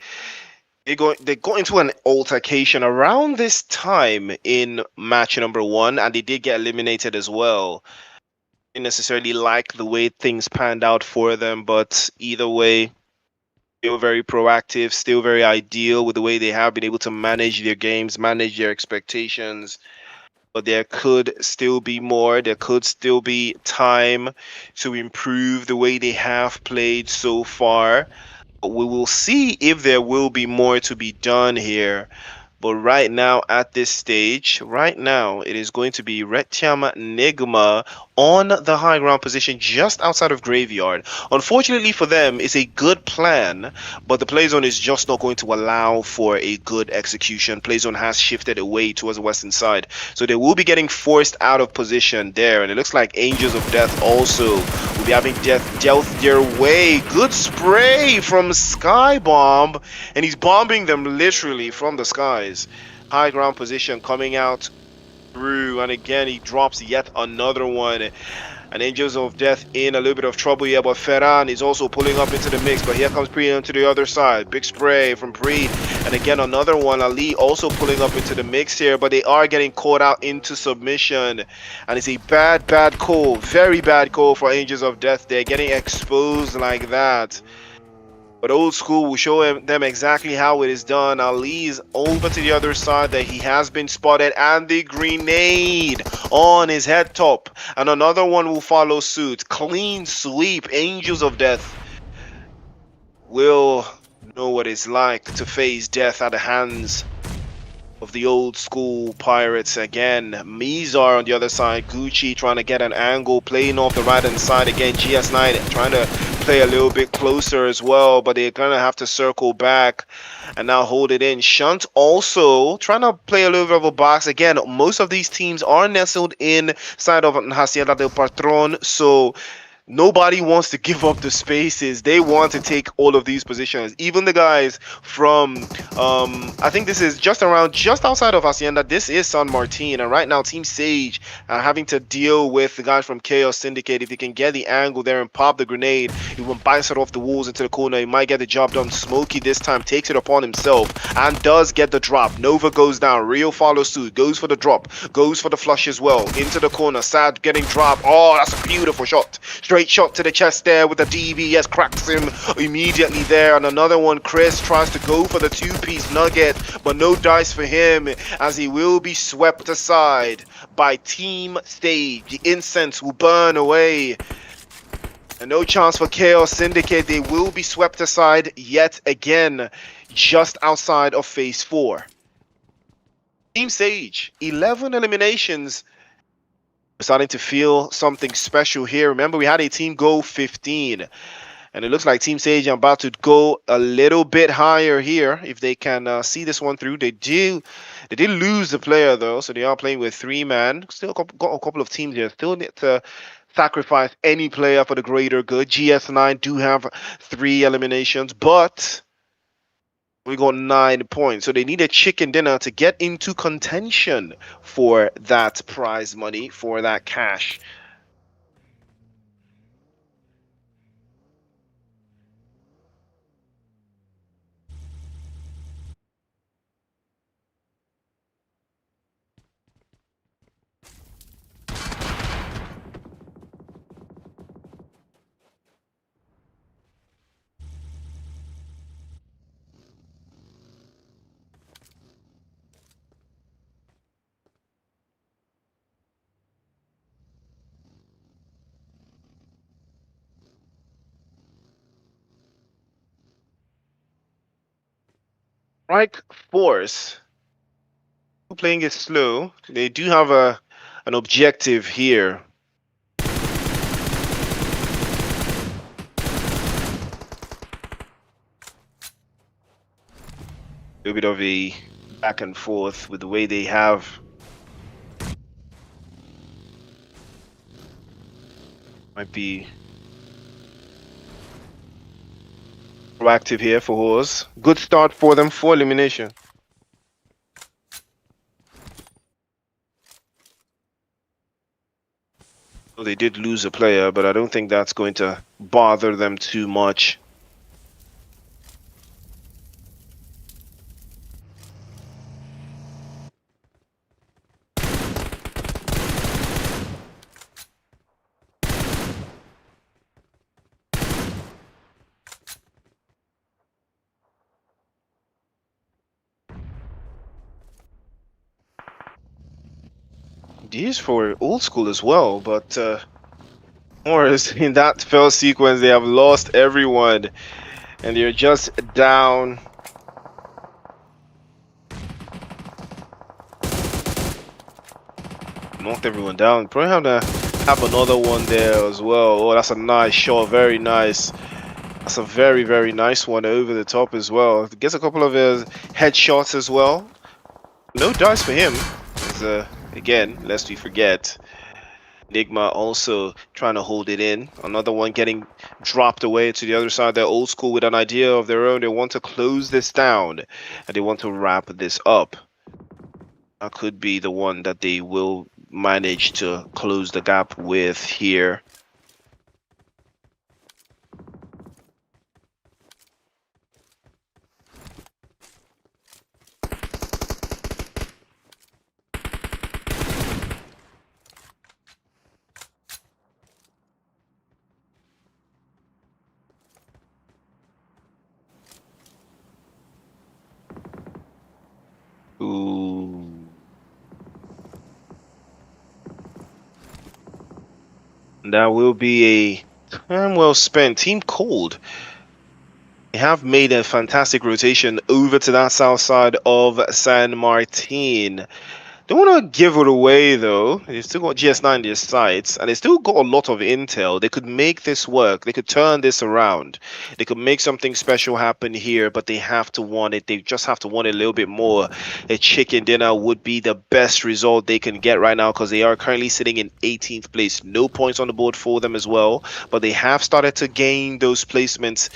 They got into an altercation around this time in match number 1, and they did get eliminated as well. Didn't necessarily like the way things panned out for them, but either way, still very proactive, still very ideal with the way they have been able to manage their games, manage their expectations. But there could still be more. There could still be time to improve the way they have played so far. But we will see if there will be more to be done here. But right now, at this stage, right now, it is going to be Retiam Nigma on the high ground position just outside of Graveyard. Unfortunately for them, it's a good plan, but the play zone is just not going to allow for a good execution. Play zone has shifted away towards the western side, so they will be getting forced out of position there. And it looks like Angels of Death also will be having death dealt their way. Good spray from Skybomb, and he's bombing them literally from the skies. High ground position coming out through, and again he drops yet another one. And Angels of Death in a little bit of trouble here, but Ferran is also pulling up into the mix. But here comes Pri onto the other side. Big spray from Pri, and again another one. Ali also pulling up into the mix here, but they are getting caught out into submission, and it's a bad call, very bad call for Angels of Death. They're getting exposed like that. But Old School will show them exactly how it is done. Ali's over to the other side that he has been spotted, and the grenade on his head top. And another one will follow suit. Clean sweep. Angels of Death will know what it's like to face death at the hands of the Old School Pirates again. Mizar on the other side. Gucci trying to get an angle, playing off the right hand side again. GS9 trying to play a little bit closer as well, but they're gonna have to circle back and now hold it in. Shunt also trying to play a little bit of a box. Again, most of these teams are nestled inside of Hacienda del Patron, so nobody wants to give up the spaces. They want to take all of these positions. Even the guys from I think this is just outside of Hacienda. This is San Martin, and right now Team Sage having to deal with the guys from Chaos Syndicate. If they can get the angle there and pop the grenade, he will bounce it off the walls into the corner. He might get the job done. Smokey this time takes it upon himself and does get the drop. Nova goes down. Rio follows suit, goes for the drop, goes for the flush as well. Into the corner, Sad getting dropped. Oh, that's a beautiful shot. Straight shot to the chest there with the DBS, cracks him immediately there. And another one, Chris tries to go for the two-piece nugget, but no dice for him as he will be swept aside by Team Stage. The incense will burn away. And no chance for Chaos Syndicate. They will be swept aside yet again, just outside of Phase 4. Team Sage, 11 eliminations. We're starting to feel something special here. Remember, we had a team go 15. And it looks like Team Sage are about to go a little bit higher here if they can see this one through. They did lose the player, though, so they are playing with 3-man. Still got a couple of teams here. Still need to sacrifice any player for the greater good. GS9 do have 3 eliminations, but we got 9 points. So they need a chicken dinner to get into contention for that prize money, for that cash. Strike Force playing it slow. They do have an objective here. A little bit of a back and forth with the way they have. Might be proactive here for Horse. Good start for them for elimination. Well, they did lose a player, but I don't think that's going to bother them too much. These for old school as well, but Morris, in that fell sequence, they have lost everyone, and they're just down. Knocked everyone down. Probably have to have another one there as well. Oh, that's a nice shot. Very nice. That's a very, very nice one over the top as well. Gets a couple of headshots as well. No dice for him. Again, lest we forget, Enigma also trying to hold it in. Another one getting dropped away to the other side. They're old school with an idea of their own. They want to close this down, and they want to wrap this up. That could be the one that they will manage to close the gap with here. Ooh. That will be a time well spent. Team Cold, they have made a fantastic rotation over to that south side of San Martin. Don't want to give it away though. They've still got GS9 in their sights, and they still got a lot of intel. They could make this work. They could turn this around. They could make something special happen here, but they have to want it. They just have to want it a little bit more. A chicken dinner would be the best result they can get right now, because they are currently sitting in 18th place. No points on the board for them as well, but they have started to gain those placements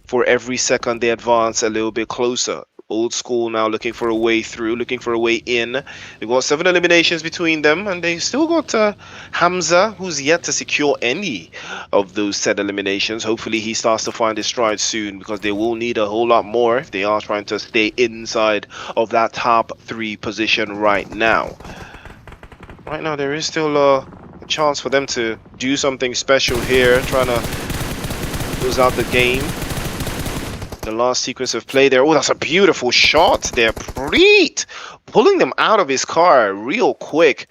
for every second they advance a little bit closer. Old School now looking for a way through, looking for a way in. They've got 7 eliminations between them, and they still got Hamza, who's yet to secure any of those said eliminations. Hopefully, he starts to find his stride soon, because they will need a whole lot more if they are trying to stay inside of that top 3 position right now. Right now, there is still a chance for them to do something special here, trying to close out the game. The last sequence of play there. Oh, that's a beautiful shot there. Preet pulling them out of his car real quick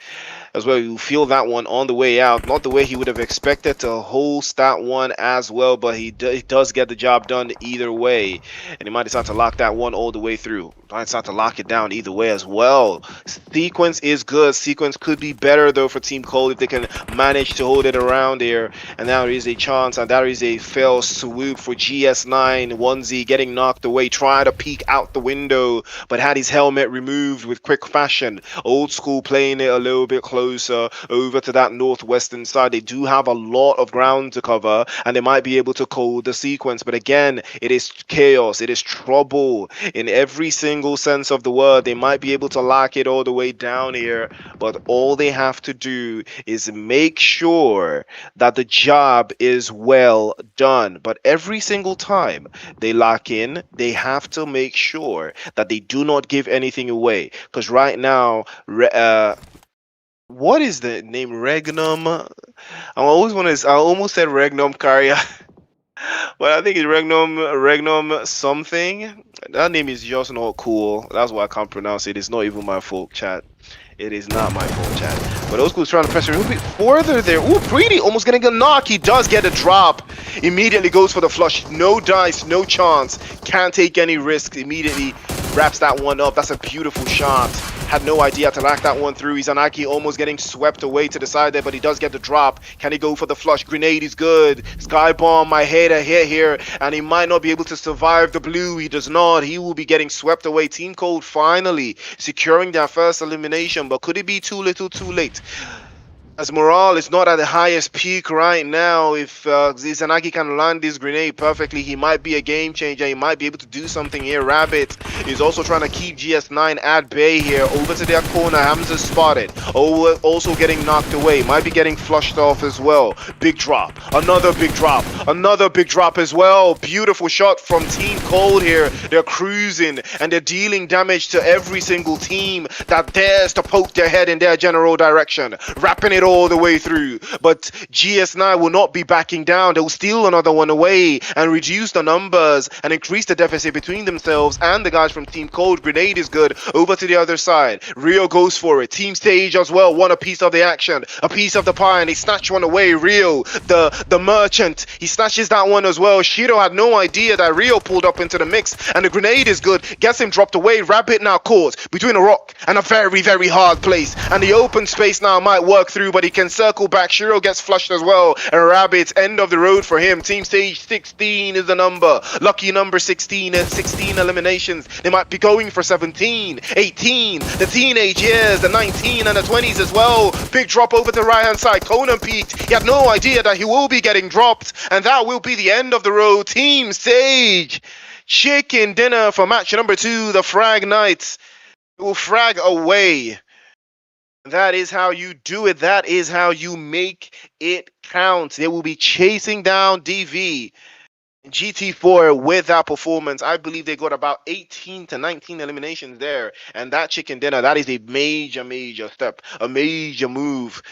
as well. You feel that one on the way out. Not the way he would have expected to host that one as well, but he does get the job done either way. And he might decide to lock that one all the way through. Might decide to lock it down either way as well. Sequence is good. Sequence could be better though for Team Cold if they can manage to hold it around here. And now there is a chance, and that is a fail swoop for GS9. Onesie getting knocked away, trying to peek out the window, but had his helmet removed with quick fashion. Old School playing it a little bit closer over to that northwestern side. They do have a lot of ground to cover, and they might be able to code the sequence, but again, it is chaos, it is trouble in every single sense of the word. They might be able to lock it all the way down here, but all they have to do is make sure that the job is well done. But every single time they lock in, they have to make sure that they do not give anything away, because right now what is the name? Regnum. I almost said Regnum Karya, but I think it's Regnum something. That name is just not cool. That's why I can't pronounce it. It's not even my fault, chat. It is not my fault, chat. But Old School's trying to press a little bit further there. Ooh, Pretty almost getting a knock. He does get a drop. Immediately goes for the flush. No dice, no chance. Can't take any risks. Immediately wraps that one up. That's a beautiful shot. Had no idea to lock that one through. Izanagi almost getting swept away to the side there, but he does get the drop. Can he go for the flush? Grenade is good. Sky Bomb might hit a hit here, and he might not be able to survive the blue. He does not. He will be getting swept away. Team Cold finally securing their first elimination, but could it be too little too late? As morale is not at the highest peak right now, if Izanagi can land this grenade perfectly, he might be a game changer. He might be able to do something here. Rabbit is also trying to keep GS9 at bay here. Over to their corner, Hamza spotted. Also getting knocked away. Might be getting flushed off as well. Big drop. Another big drop. Another big drop as well. Beautiful shot from Team Cold here. They're cruising, and they're dealing damage to every single team that dares to poke their head in their general direction. Wrapping it all the way through, but GS9 will not be backing down. They'll steal another one away and reduce the numbers and increase the deficit between themselves and the guys from Team Cold. Grenade is good. Over to the other side. Rio goes for it. Team Stage as well want a piece of the action, a piece of the pie, and they snatch one away. Rio, the merchant, he snatches that one as well. Shiro had no idea that Rio pulled up into the mix, and the grenade is good. Gets him dropped away. Rabbit now caught between a rock and a very, very hard place, and the open space now might work through, but he can circle back. Shiro gets flushed as well, and Rabbit's end of the road for him. Team Stage 16 is the number. Lucky number 16 at 16 eliminations. They might be going for 17, 18, the teenage years, the 19 and the 20s as well. Big drop over the right hand side. Conan peaked. He had no idea that he will be getting dropped, and that will be the end of the road. Team Stage chicken dinner for match number 2. The Frag Knights will frag away. That is how you do it. That is how you make it count. They will be chasing down DV in GT4 with that performance. I believe they got about 18 to 19 eliminations there. And that chicken dinner, that is a major, major step, a major move.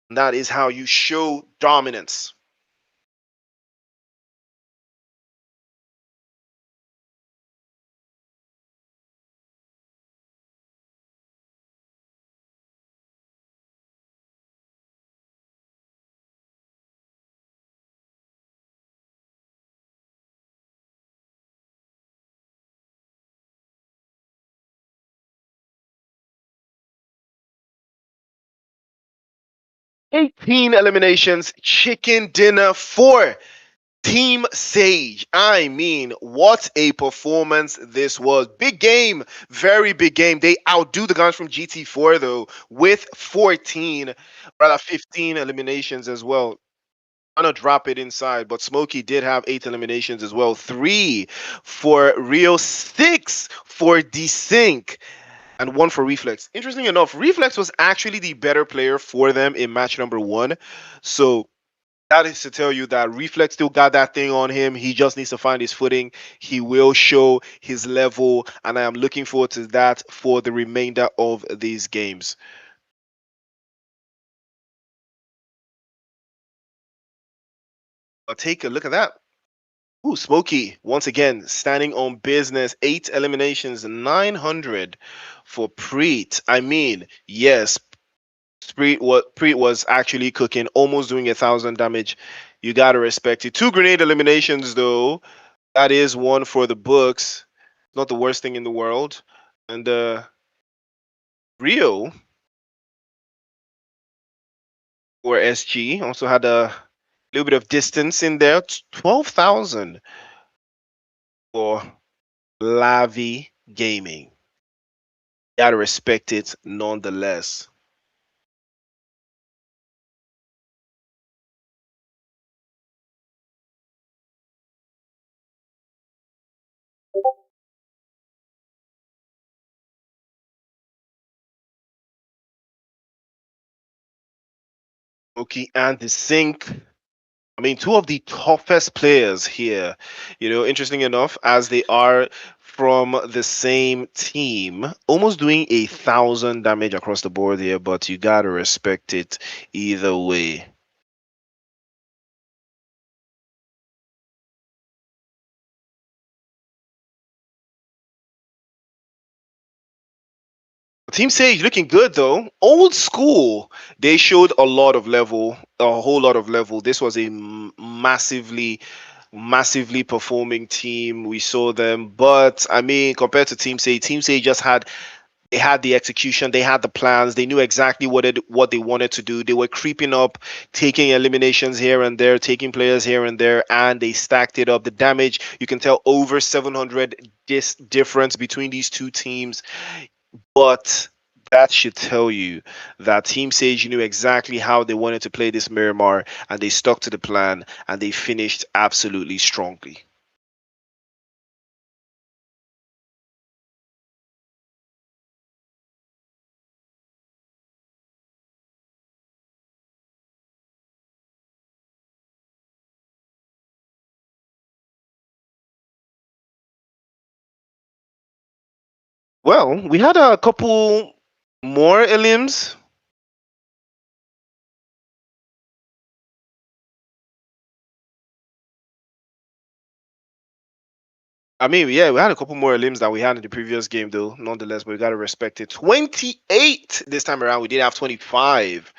And that is how you show dominance. Eighteen eliminations, chicken dinner for Team Sage. I mean, what a performance this was. Big game, very big game. They outdo the guys from GT4 though with 14, rather 15 eliminations as well. Trying to drop it inside, but Smokey did have 8 eliminations as well. 3 for Rio, 6 for Desync and 1 for Reflex. Interesting enough, Reflex was actually the better player for them in match number 1. So that is to tell you that Reflex still got that thing on him. He just needs to find his footing. He will show his level, and I am looking forward to that for the remainder of these games. Take a look at that. Ooh, Smokey, once again, standing on business. 8 eliminations, 900 for Preet. I mean, yes, Preet was actually cooking, almost doing 1,000 damage. You gotta respect it. 2 grenade eliminations, though. That is 1 for the books. Not the worst thing in the world. And Rio, or SG, also had a little bit of distance in there. 12,000 for Lavi Gaming. Gotta respect it nonetheless. Okay, and the sync. I mean, 2 of the toughest players here. Interesting enough, as they are from the same team, almost doing 1,000 damage across the board here, but you gotta respect it either way. Team Sage looking good though. Old school. They showed a lot of level, a whole lot of level. This was a massively performing team. We saw them, but I mean, compared to Team Sage just had they had the execution, they had the plans, they knew exactly what they wanted to do. They were creeping up, taking eliminations here and there, taking players here and there, and they stacked it up. The damage, you can tell over 700 difference between these two teams. But that should tell you that Team Sage knew exactly how they wanted to play this Miramar, and they stuck to the plan, and they finished absolutely strongly. Well, we had a couple more elims. I mean, yeah, we had a couple more limbs than we had in the previous game, though, nonetheless, but we got to respect it. 28 this time around. We did have 25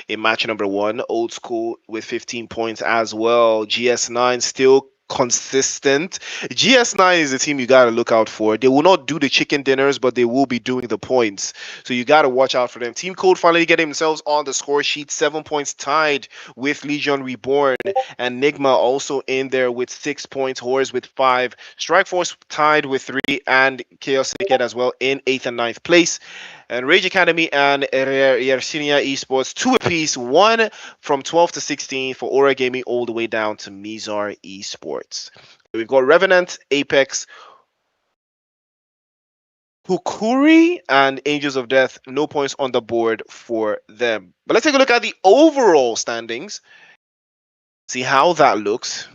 in match number 1. Old school with 15 points as well. GS9 still consistent. GS9 is the team you got to look out for. They will not do the chicken dinners, but they will be doing the points. So you got to watch out for them. Team Code finally getting themselves on the score sheet. 7 points tied with Legion Reborn. And Nigma also in there with 6 points. Horrors with 5. Strike Force tied with 3. And Chaos Syndicate as well in 8th and 9th place. And Rage Academy and Yersinia Esports 2 apiece, 1 from 12 to 16 for Aura Gaming all the way down to Mizar Esports. We've got Revenant, Apex, Hukuri, and Angels of Death. No points on the board for them. But let's take a look at the overall standings. See how that looks.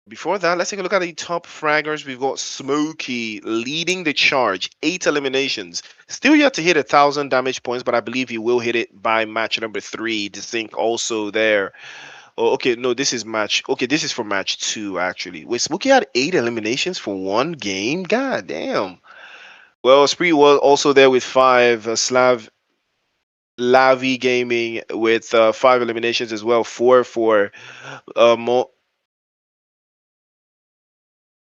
Before that, let's take a look at the top fraggers. We've got Smokey leading the charge, 8 eliminations. Still yet to hit 1,000 damage points, but I believe he will hit it by match number 3. Distinct also there. Oh, okay, no, this is match. Okay, this is for match 2, actually. Wait, Smokey had 8 eliminations for one game? God damn. Well, Spree was also there with 5. Lavi Gaming with 5 eliminations as well. 4 for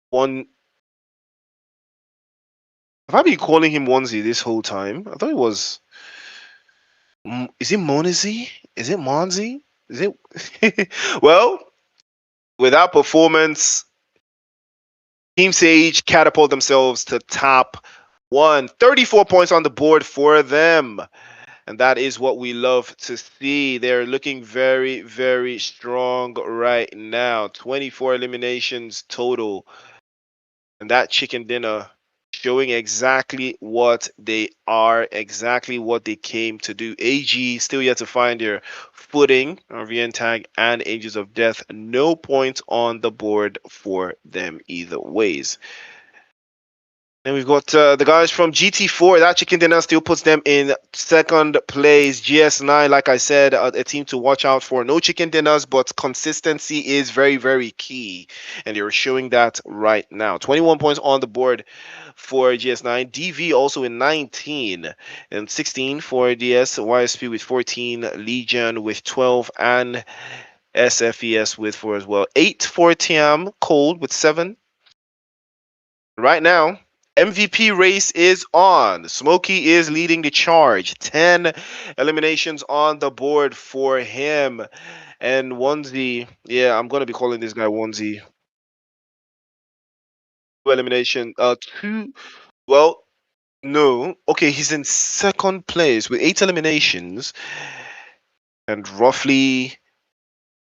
one. Have I been calling him Onesie this whole time? I thought it was. Is it Monzi? Is it Monzi? Is it? Well, with that performance, Team Sage catapult themselves to top 1. 34 points on the board for them. And that is what we love to see. They're looking very, very strong right now. 24 eliminations total. And that chicken dinner showing exactly what they are, exactly what they came to do. AG still yet to find their footing on VN Tag and Ages of Death. No points on the board for them either ways. And we've got the guys from GT4. That chicken dinner still puts them in second place. GS9, like I said, a team to watch out for. No chicken dinners, but consistency is very, very key. And they're showing that right now. 21 points on the board for GS9. DV also in 19. And 16 for DS. YSP with 14. Legion with 12. And SFES with 4 as well. 8 for TM. Cold with 7. Right now, MVP race is on. Smokey is leading the charge. 10 eliminations on the board for him. And Onesie, yeah, I'm gonna be calling this guy Onesie. Elimination. Two. Well, no. Okay, he's in second place with 8 eliminations and roughly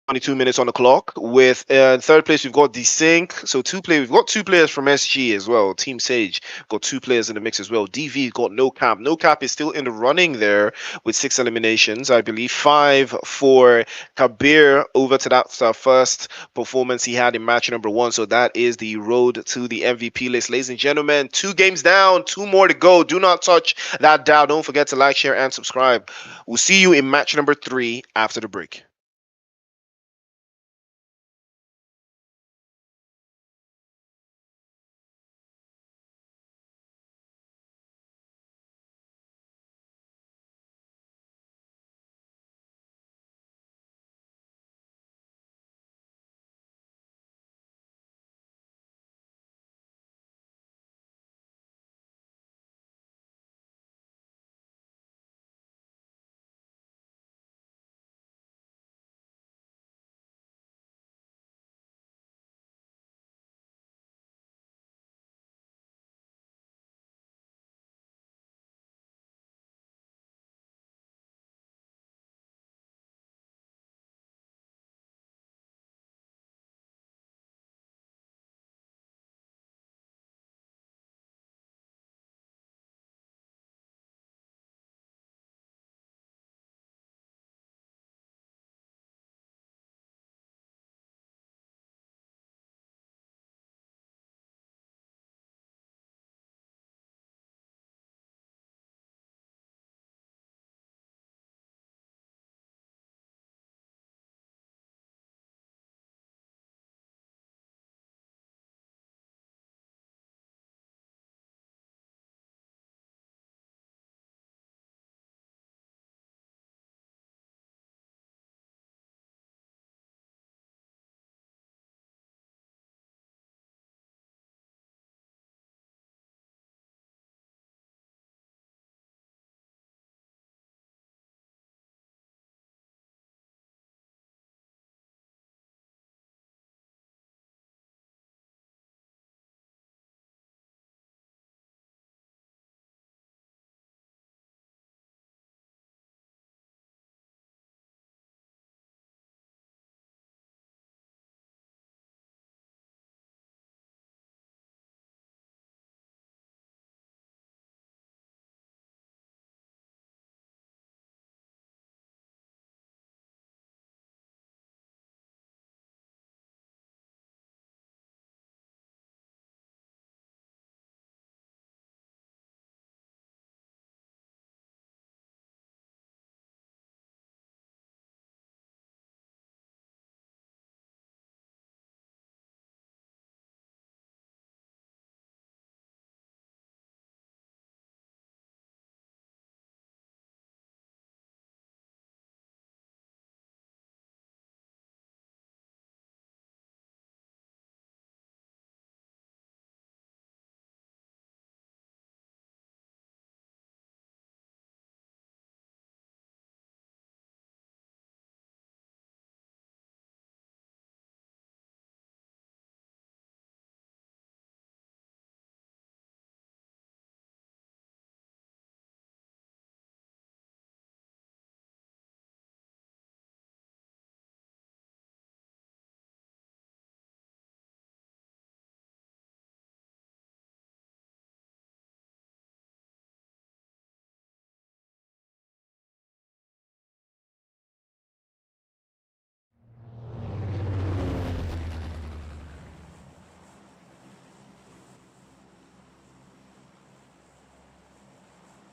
22 minutes on the clock. With third place, we've got Desync. So we've got two players from SG as well. Team Sage got two players in the mix as well. DV got No Cap. No Cap is still in the running there with 6 eliminations, I believe. 5 for Kabir over to that first performance he had in match number 1. So that is the road to the MVP list. Ladies and gentlemen, 2 games down, 2 more to go. Do not touch that dial. Don't forget to like, share, and subscribe. We'll see you in match number 3 after the break.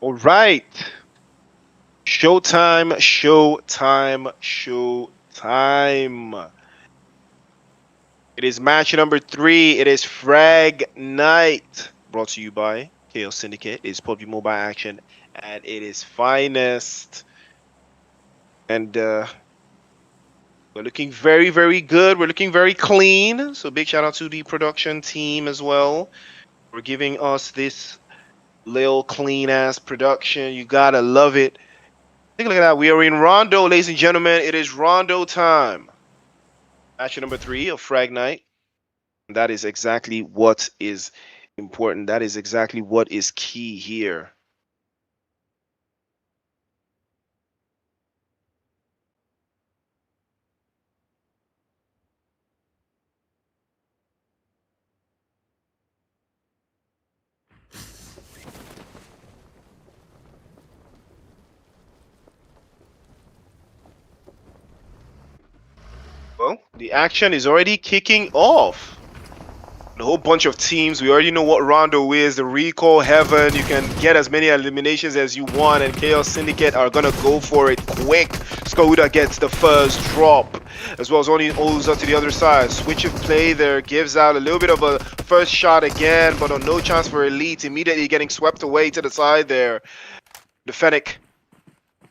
All right. Showtime, showtime, showtime. It is match number 3. It is Frag Night. Brought to you by Chaos Syndicate. It is PUBG Mobile Action at its finest. And we're looking very, very good. We're looking very clean. So big shout out to the production team as well for giving us this little clean ass production. You gotta love it. Take a look at that. We are in Rondo, ladies and gentlemen. It is Rondo time. Match number 3 of Frag Night. That is exactly what is important. That is exactly what is key here. Well, the action is already kicking off. A whole bunch of teams. We already know what Rondo is. The recall heaven. You can get as many eliminations as you want, and Chaos Syndicate are gonna go for it quick. Skoda gets the first drop, as well as only Oza to the other side. Switch of play there gives out a little bit of a first shot again, but on no chance for Elite. Immediately getting swept away to the side there. The Fennec.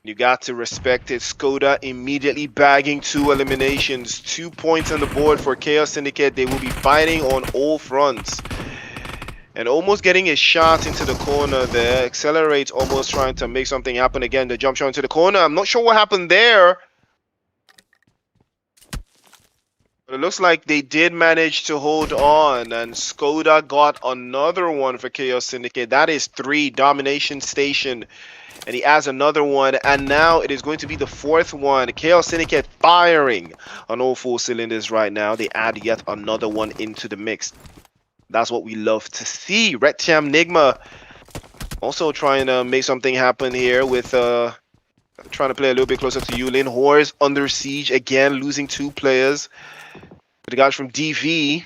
You got to respect it. Skoda immediately bagging 2 eliminations. 2 points on the board for Chaos Syndicate. They will be fighting on all fronts. And almost getting a shot into the corner there. Accelerates, almost trying to make something happen again. The jump shot into the corner. I'm not sure what happened there. But it looks like they did manage to hold on. And Skoda got another one for Chaos Syndicate. That is 3. Domination Station. And he adds another one, and now it is going to be the 4th one. Chaos Syndicate firing on all 4 cylinders right now. They add yet another one into the mix. That's what we love to see. Red Cham Nigma also trying to make something happen here with trying to play a little bit closer to Yulin. Horse under siege again, losing 2 players. The guys from DV.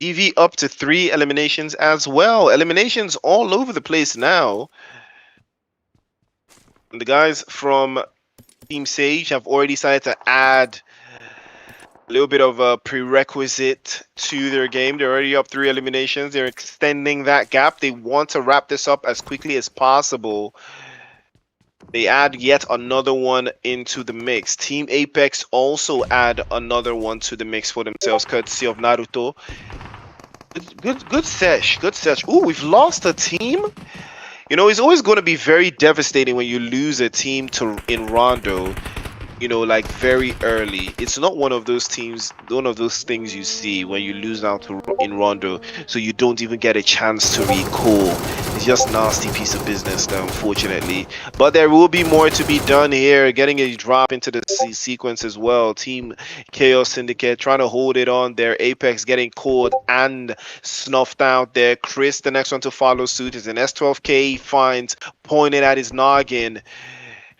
DV up to 3 eliminations as well. Eliminations all over the place now. And the guys from Team Sage have already decided to add a little bit of a prerequisite to their game. They're already up 3 eliminations. They're extending that gap. They want to wrap this up as quickly as possible. They add yet another one into the mix. Team Apex also add another one to the mix for themselves, courtesy of Naruto. Good sesh. Good sesh. Ooh, we've lost a team. You know, it's always going to be very devastating when you lose a team to in Rondo. You know, like very early. It's not one of those teams, one of those things you see when you lose out to in Rondo, so you don't even get a chance to recall. It's just nasty piece of business, though, unfortunately. But there will be more to be done here. Getting a drop into the sequence as well. Team Chaos Syndicate trying to hold it on there. Apex getting caught and snuffed out there. Chris, the next one to follow suit, is an S12K. He finds pointed at his noggin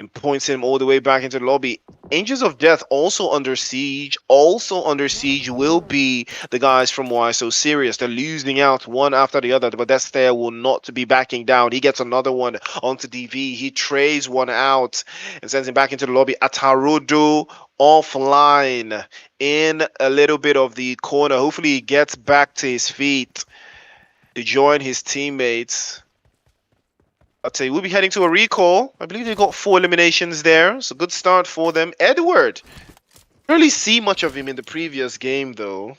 and points him all the way back into the lobby. Angels of Death also under siege. Also under siege will be the guys from Why So Serious. They're losing out one after the other, but Destair will not be backing down. He gets another one onto DV. He trades one out and sends him back into the lobby. Atarudo offline in a little bit of the corner. Hopefully he gets back to his feet to join his teammates. I'd say we'll be heading to a recall. I believe they got 4 eliminations there. It's a good start for them. Edward. Didn't really see much of him in the previous game, though.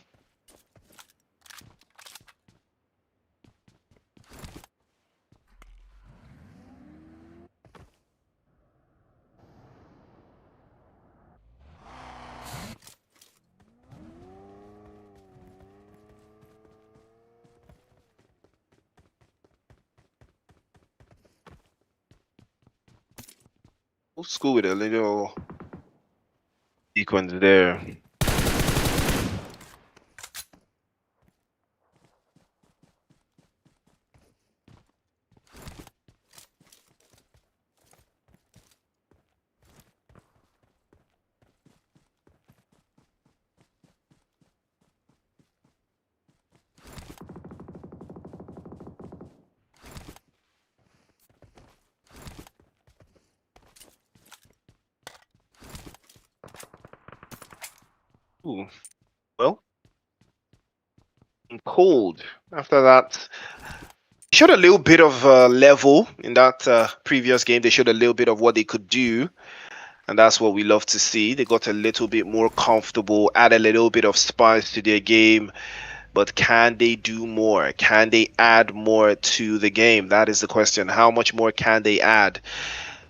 We'll school with a little sequence there. Ooh, well, cold. After that, showed a little bit of level in that previous game. They showed a little bit of what they could do, and that's what we love to see. They got a little bit more comfortable, add a little bit of spice to their game. But can they do more? Can they add more to the game? That is the question. How much more can they add?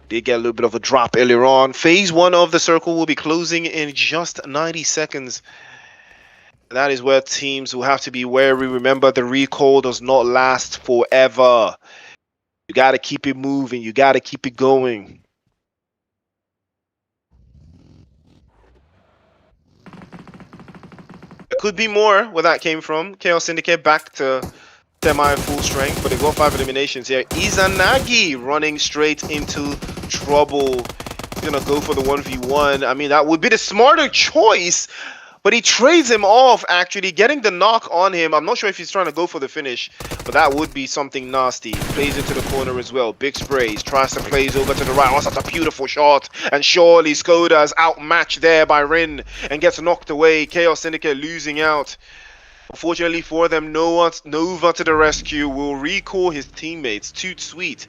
They get a little bit of a drop earlier on. Phase 1 of the circle will be closing in just 90 seconds. That is where teams will have to be wary. Remember, the recall does not last forever. You got to keep it moving. You got to keep it going. There could be more where that came from. Chaos Syndicate back to semi-full strength, but they got 5 eliminations here. Izanagi running straight into trouble. He's gonna go for the 1v1. I mean, that would be the smarter choice, but he trades him off, actually, getting the knock on him. I'm not sure if he's trying to go for the finish, but that would be something nasty. Plays into the corner as well. Big sprays. Tries to plays over to the right. Oh, such a beautiful shot. And surely Skoda is outmatched there by Rin and gets knocked away. Chaos Syndicate losing out. Unfortunately for them, Nova to the rescue will recall his teammates. Toot sweet.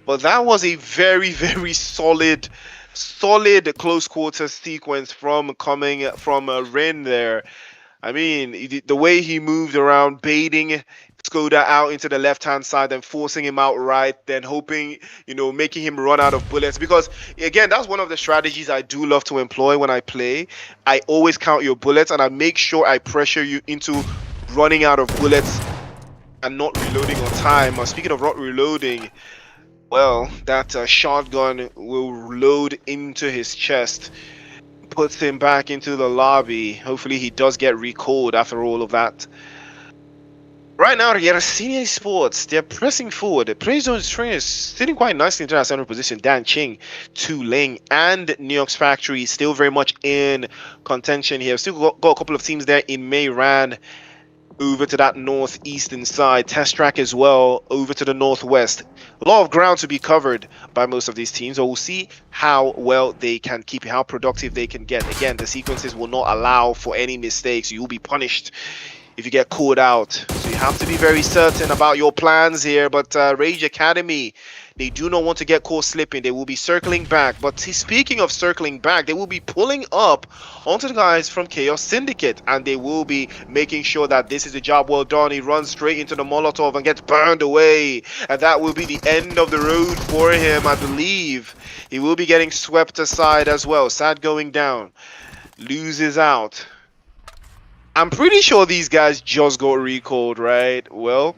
But that was a very, very solid close quarters sequence from coming from Ren there. I mean, the way he moved around, baiting Skoda out into the left-hand side, then forcing him out right, then hoping, making him run out of bullets. Because, again, that's one of the strategies I do love to employ when I play. I always count your bullets, and I make sure I pressure you into running out of bullets and not reloading on time. Speaking of not reloading, well, that shotgun will load into his chest. Puts him back into the lobby. Hopefully he does get recalled after all of that. Right now, Senior Sports, they're pressing forward. The Play Zone's train is sitting quite nicely into that center position. Dan Ching, Tu Ling, and New York's Factory still very much in contention here. Still got a couple of teams there in May Ran over to that northeastern side. Test Track as well over to the northwest. A lot of ground to be covered by most of these teams. So we'll see how well they can keep it, how productive they can get. Again, the sequences will not allow for any mistakes. You will be punished if you get caught out. So you have to be very certain about your plans here. But Rage Academy, they do not want to get caught slipping. They will be circling back. But speaking of circling back, they will be pulling up onto the guys from Chaos Syndicate. And they will be making sure that this is a job well done. He runs straight into the Molotov and gets burned away. And that will be the end of the road for him, I believe. He will be getting swept aside as well. Sad going down. Loses out. I'm pretty sure these guys just got recalled, right? Well,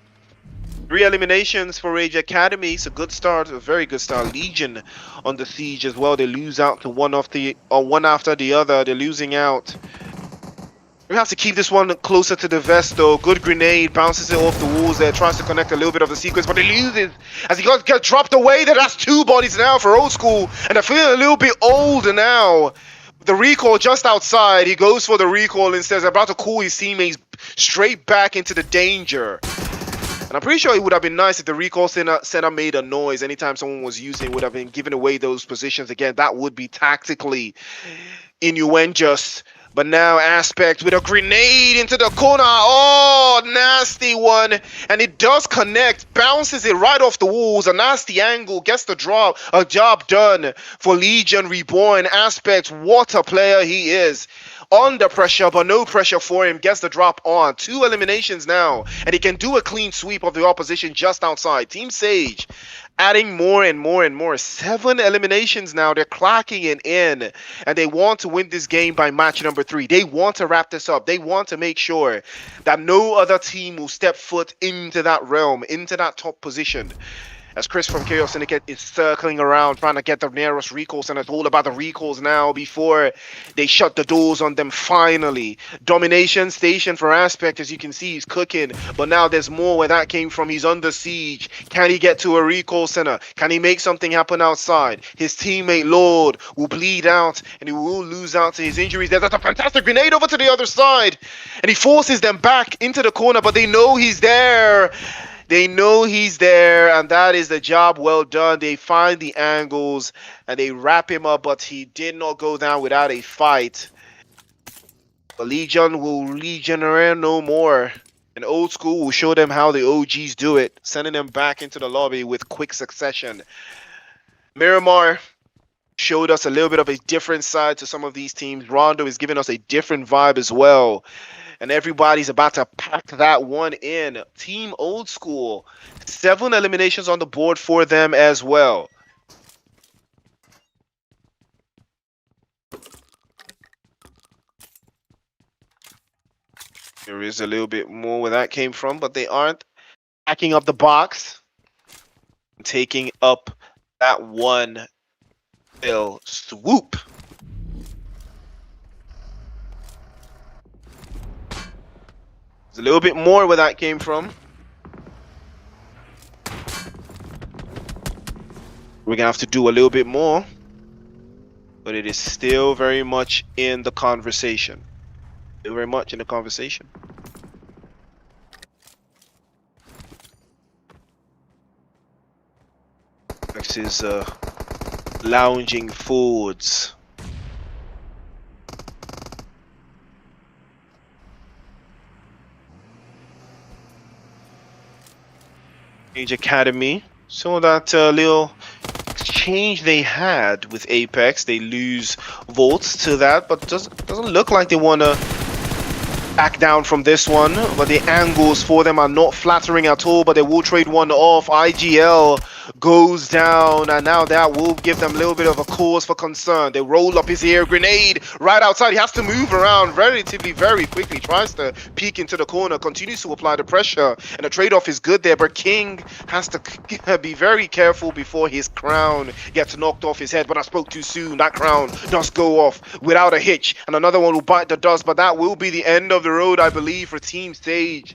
3 eliminations for Rage Academy. It's a good start, a very good start. Legion on the siege as well. They lose out to one after the other. They're losing out. We have to keep this one closer to the vest though. Good grenade, bounces it off the walls there, tries to connect a little bit of the sequence, but he loses as he gets dropped away. That's 2 bodies now for Old School, and they're feeling a little bit older now. The recall just outside, he goes for the recall instead, he's about to call his teammates straight back into the danger. And I'm pretty sure it would have been nice if the recall center made a noise anytime someone was using it, would have been giving away those positions again. That would be tactically innuendos. But now Aspect with a grenade into the corner. Oh, nasty one. And it does connect. Bounces it right off the walls. A nasty angle. Gets the drop. A job done for Legion Reborn. Aspect, what a player he is. Under pressure, but no pressure for him. Gets the drop on. 2 eliminations now. And he can do a clean sweep of the opposition just outside. Team Sage adding more and more and more. 7 eliminations now. They're clocking it in. And they want to win this game by match number 3. They want to wrap this up. They want to make sure that no other team will step foot into that realm, into that top position. As Chris from Chaos Syndicate is circling around trying to get the nearest recalls, and it's all about the recalls now before they shut the doors on them finally. Domination station for Aspect, as you can see, he's cooking, but now there's more where that came from. He's under siege. Can he get to a recall center? Can he make something happen outside? His teammate Lord will bleed out and he will lose out to his injuries. There's a fantastic grenade over to the other side, and he forces them back into the corner, but they know he's there. They know he's there, and that is the job well done. They find the angles, and they wrap him up, but he did not go down without a fight. The Legion will regenerate no more. And Old School will show them how the OGs do it, sending them back into the lobby with quick succession. Miramar showed us a little bit of a different side to some of these teams. Rondo is giving us a different vibe as well. And everybody's about to pack that one in. Team Old School, 7 eliminations on the board for them as well. There is a little bit more where that came from, but they aren't packing up the box, taking up that one fell swoop. There's a little bit more where that came from. We're gonna have to do a little bit more, but it is still very much in the conversation. Still very much in the conversation. Next is lounging forwards. Age Academy. So that little exchange they had with Apex, they lose votes to that, but doesn't look like they want to back down from this one. But the angles for them are not flattering at all, but they will trade one off. IGL goes down, and now that will give them a little bit of a cause for concern. They roll up his air grenade right outside. He has to move around relatively very quickly, tries to peek into the corner, continues to apply the pressure, and the trade-off is good there, but King has to be very careful before his crown gets knocked off his head. But I spoke too soon. That crown does go off without a hitch, and another one will bite the dust, but that will be the end of the road, I believe, for Team Sage.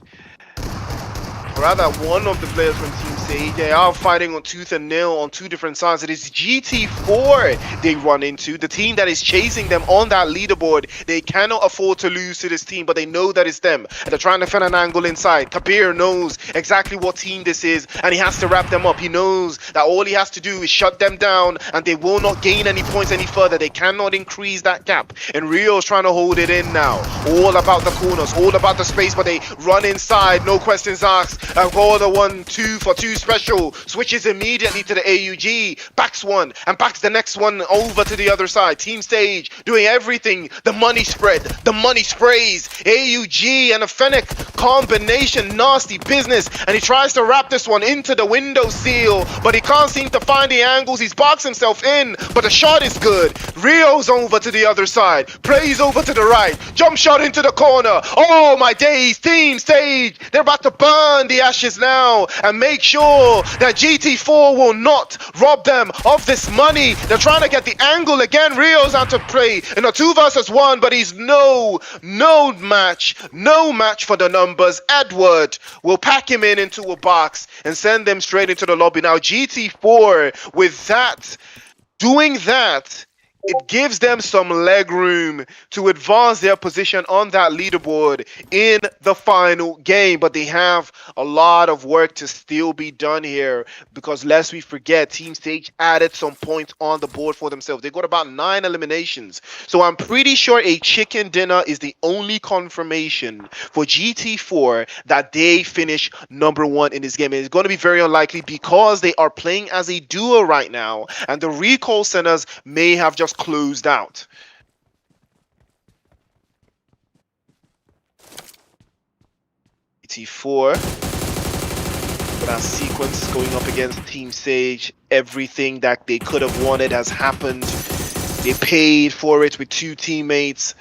Or rather, one of the players from Team Sage. They are fighting on tooth and nail on two different sides. It is GT4 they run into, the team that is chasing them on that leaderboard. They cannot afford to lose to this team, but they know that it's them, and they're trying to find an angle inside. Kabir knows exactly what team this is, and he has to wrap them up. He knows that all he has to do is shut them down, and they will not gain any points any further. They cannot increase that gap, and Rio's trying to hold it in now. All about the corners, all about the space, but they run inside, no questions asked. Go the 1-2 for 2 special, switches immediately to the AUG, backs one, and backs the next one over to the other side. Team Stage doing everything. The money spread, the money sprays. AUG and a Fennec combination, nasty business, and he tries to wrap this one into the window seal, but he can't seem to find the angles. He's boxed himself in, but the shot is good. Rio's over to the other side, plays over to the right, jump shot into the corner. Oh my days, Team Stage, they're about to burn the ashes now and make sure that GT4 will not rob them of this money. They're trying to get the angle again. Rio's out to play in a 2 versus 1, but he's no match for the numbers. Edward will pack him into a box and send them straight into the lobby. Now GT4 with that, doing that, it gives them some leg room to advance their position on that leaderboard in the final game. But they have a lot of work to still be done here, because lest we forget, Team Stage added some points on the board for themselves. They got about 9 eliminations. So I'm pretty sure a chicken dinner is the only confirmation for GT4 that they finish number 1 in this game. And it's going to be very unlikely because they are playing as a duo right now, and the recall centers may have just closed out. GT4, that sequence going up against Team Sage. Everything that they could have wanted has happened. They paid for it with 2 teammates.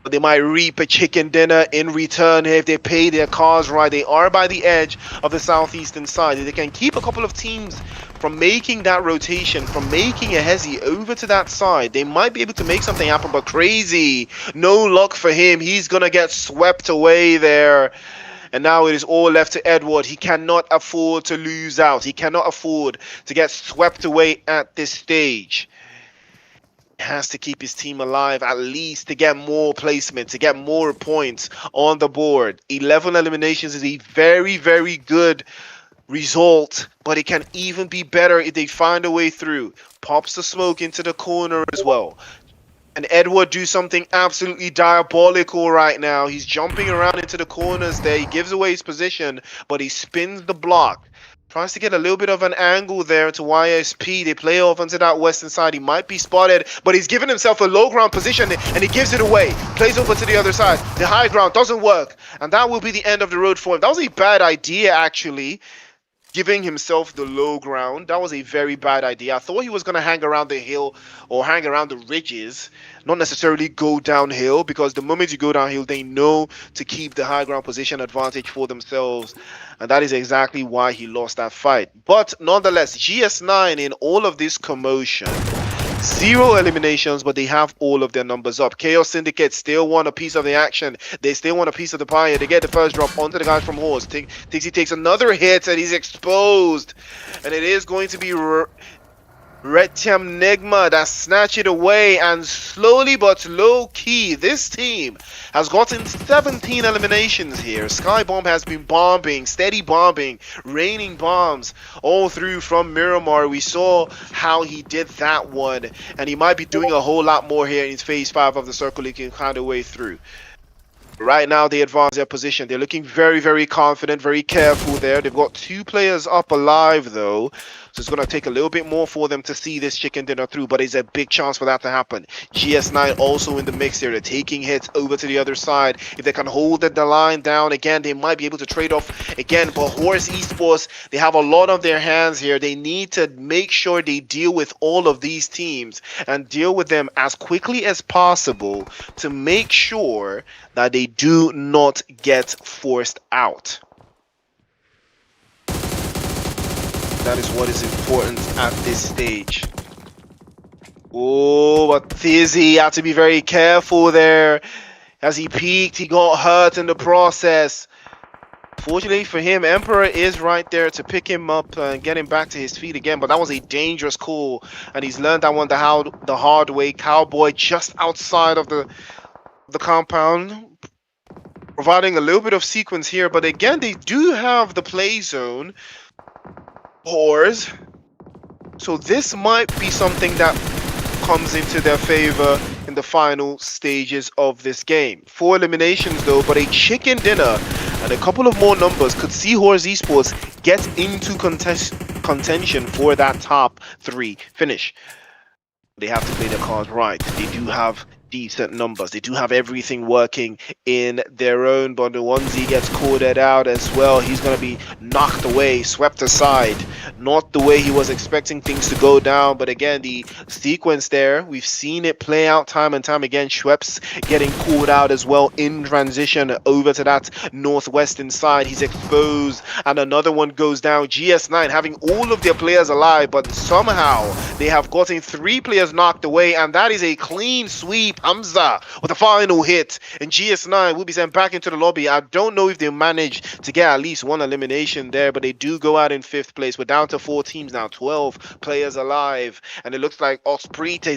But they might reap a chicken dinner in return if they pay their cars right. They are by the edge of the southeastern side. If they can keep a couple of teams from making that rotation, from making a hezi over to that side, they might be able to make something happen. But Crazy, no luck for him. He's gonna get swept away there. And now it is all left to Edward. He cannot afford to lose out. He cannot afford to get swept away at this stage. Has to keep his team alive, at least to get more placement, to get more points on the board. 11 eliminations is a very, very good result, but it can even be better if they find a way through. Pops the smoke into the corner as well. And Edward do something absolutely diabolical right now. He's jumping around into the corners there. He gives away his position, but he spins the block. Tries to get a little bit of an angle there to YSP. They play off onto that western side. He might be spotted, but he's given himself a low ground position and he gives it away. Plays over to the other side. The high ground doesn't work. And that will be the end of the road for him. That was a bad idea, actually. Giving himself the low ground. That was a very bad idea. I thought he was going to hang around the hill or hang around the ridges, not necessarily go downhill, because the moment you go downhill, they know to keep the high ground position advantage for themselves. And that is exactly why he lost that fight. But nonetheless, GS9 in all of this commotion, 0 eliminations, but they have all of their numbers up. Chaos Syndicate still want a piece of the action. They still want a piece of the pie. They get the first drop onto the guys from Horse. Tixie takes another hit and he's exposed. And it is going to be Retiam Nigma that snatch it away, and slowly but low-key, this team has gotten 17 eliminations here. Skybomb has been bombing, steady bombing, raining bombs all through from Miramar. We saw how he did that one, and he might be doing a whole lot more here in phase 5 of the circle. He can kind of way through. Right now, they advance their position. They're looking very, very confident, very careful there. They've got 2 players up alive, though. So it's going to take a little bit more for them to see this chicken dinner through, but it's a big chance for that to happen. GS9 also in the mix here. They're taking hits over to the other side. If they can hold the line down again, they might be able to trade off again. But Horse Esports, they have a lot on their hands here. They need to make sure they deal with all of these teams and deal with them as quickly as possible to make sure that they do not get forced out. That is what is important at this stage. Oh, but Thizzy had to be very careful there. As he peeked, he got hurt in the process. Fortunately for him, Emperor is right there to pick him up and get him back to his feet again. But that was a dangerous call, and he's learned that one the hard way. Cowboy just outside of the compound, providing a little bit of sequence here. But again, they do have the play zone. Whores. So this might be something that comes into their favor in the final stages of this game. 4 eliminations though, but a chicken dinner and a couple of more numbers could see Horse Esports get into contention for that top 3 finish. They have to play their cards right. They do have decent numbers. They do have everything working in their own, but the onesie gets corded out as well. He's going to be knocked away, swept aside. Not the way he was expecting things to go down, but again, the sequence there, we've seen it play out time and time again. Schweppes getting called out as well in transition over to that northwestern side. He's exposed, and another one goes down. GS9 having all of their players alive, but somehow they have gotten 3 players knocked away, and that is a clean sweep. Hamza with a final hit, and GS9 will be sent back into the lobby. I don't know if they manage to get at least 1 elimination there, but they do go out in 5th place. We're down to 4 teams now, 12 players alive, and it looks like Ospreet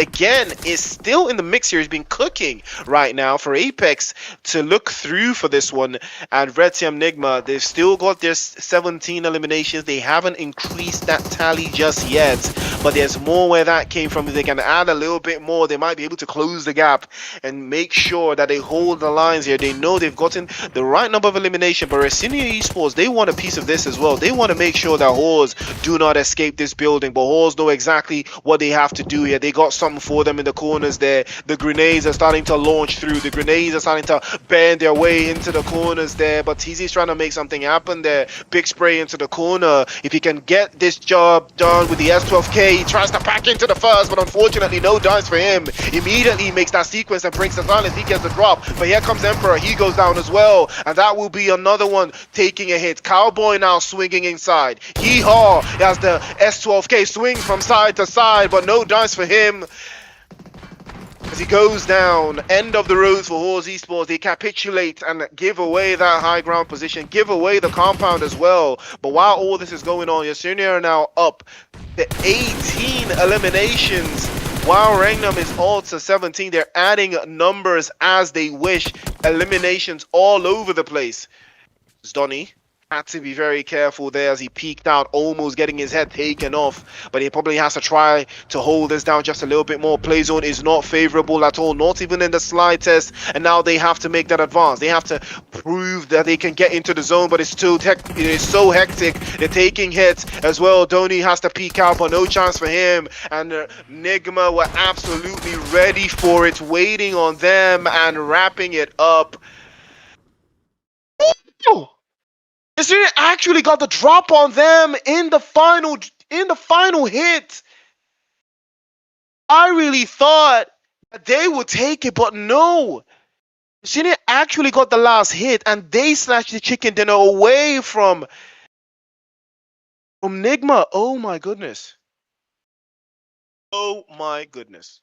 again is still in the mix here. He's been cooking right now for Apex to look through for this one. And Retiam Nigma, they've still got their 17 eliminations. They haven't increased that tally just yet, but there's more where that came from. If they can add a little bit more, they might be able to close the gap and make sure that they hold the lines here. They know they've gotten the right number of elimination, but Syndicate Esports, they want a piece of this as well. They want to make sure that Horse do not escape this building, but Horse know exactly what they have to do here. They got something for them in the corners there. The grenades are starting to launch through. The grenades are starting to bend their way into the corners there, but TZ's trying to make something happen there. Big spray into the corner. If he can get this job done with the S12K, he tries to pack into the first, but unfortunately no dice for him. Immediately makes that sequence and breaks the silence. He gets the drop, but here comes Emperor. He goes down as well, and that will be another one taking a hit. Cowboy now swinging inside. Hee-haw as the S12K swings from side to side, but no dice for him as he goes down. End of the road for Horse Esports. They capitulate and give away that high ground position, give away the compound as well. But while all this is going on, Yasunia are now up to 18 eliminations, while Rangnam is all to 17. They're adding numbers as they wish. Eliminations all over the place. It's Donny Had to be very careful there as he peeked out, almost getting his head taken off. But he probably has to try to hold this down just a little bit more. Play zone is not favorable at all, not even in the slide test. And now they have to make that advance. They have to prove that they can get into the zone, but it's still it is so hectic. They're taking hits as well. Donny has to peek out, but no chance for him. And Nigma were absolutely ready for it, waiting on them and wrapping it up. Oh! Syndicate actually got the drop on them in the final hit. I really thought that they would take it, but no. Syndicate actually got the last hit, and they snatched the chicken dinner away from Nigma. Oh my goodness. Oh my goodness.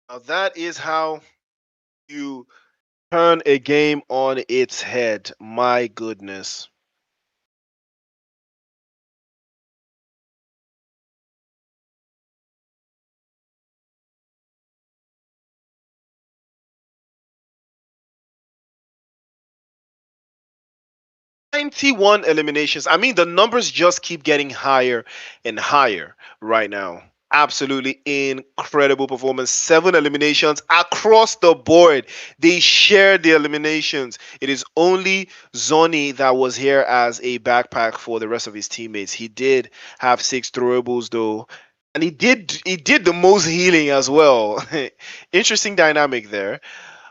Now that is how you turn a game on its head. My goodness. 91 eliminations. I mean, the numbers just keep getting higher and higher right now. Absolutely incredible performance. 7 eliminations across the board. They shared the eliminations. It is only Zoni that was here as a backpack for the rest of his teammates. He did have 6 throwables though. And he did the most healing as well. Interesting dynamic there.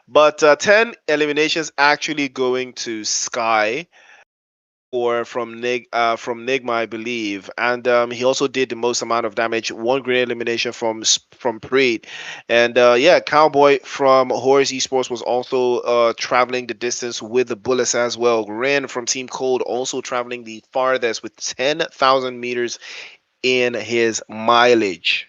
But 10 eliminations actually going to Sky or from Nigma, I believe, and he also did the most amount of damage. 1 grenade elimination from Preet, and yeah, Cowboy from Horus Esports was also traveling the distance with the bullets as well. Ren from Team Cold also traveling the farthest with 10,000 meters in his mileage.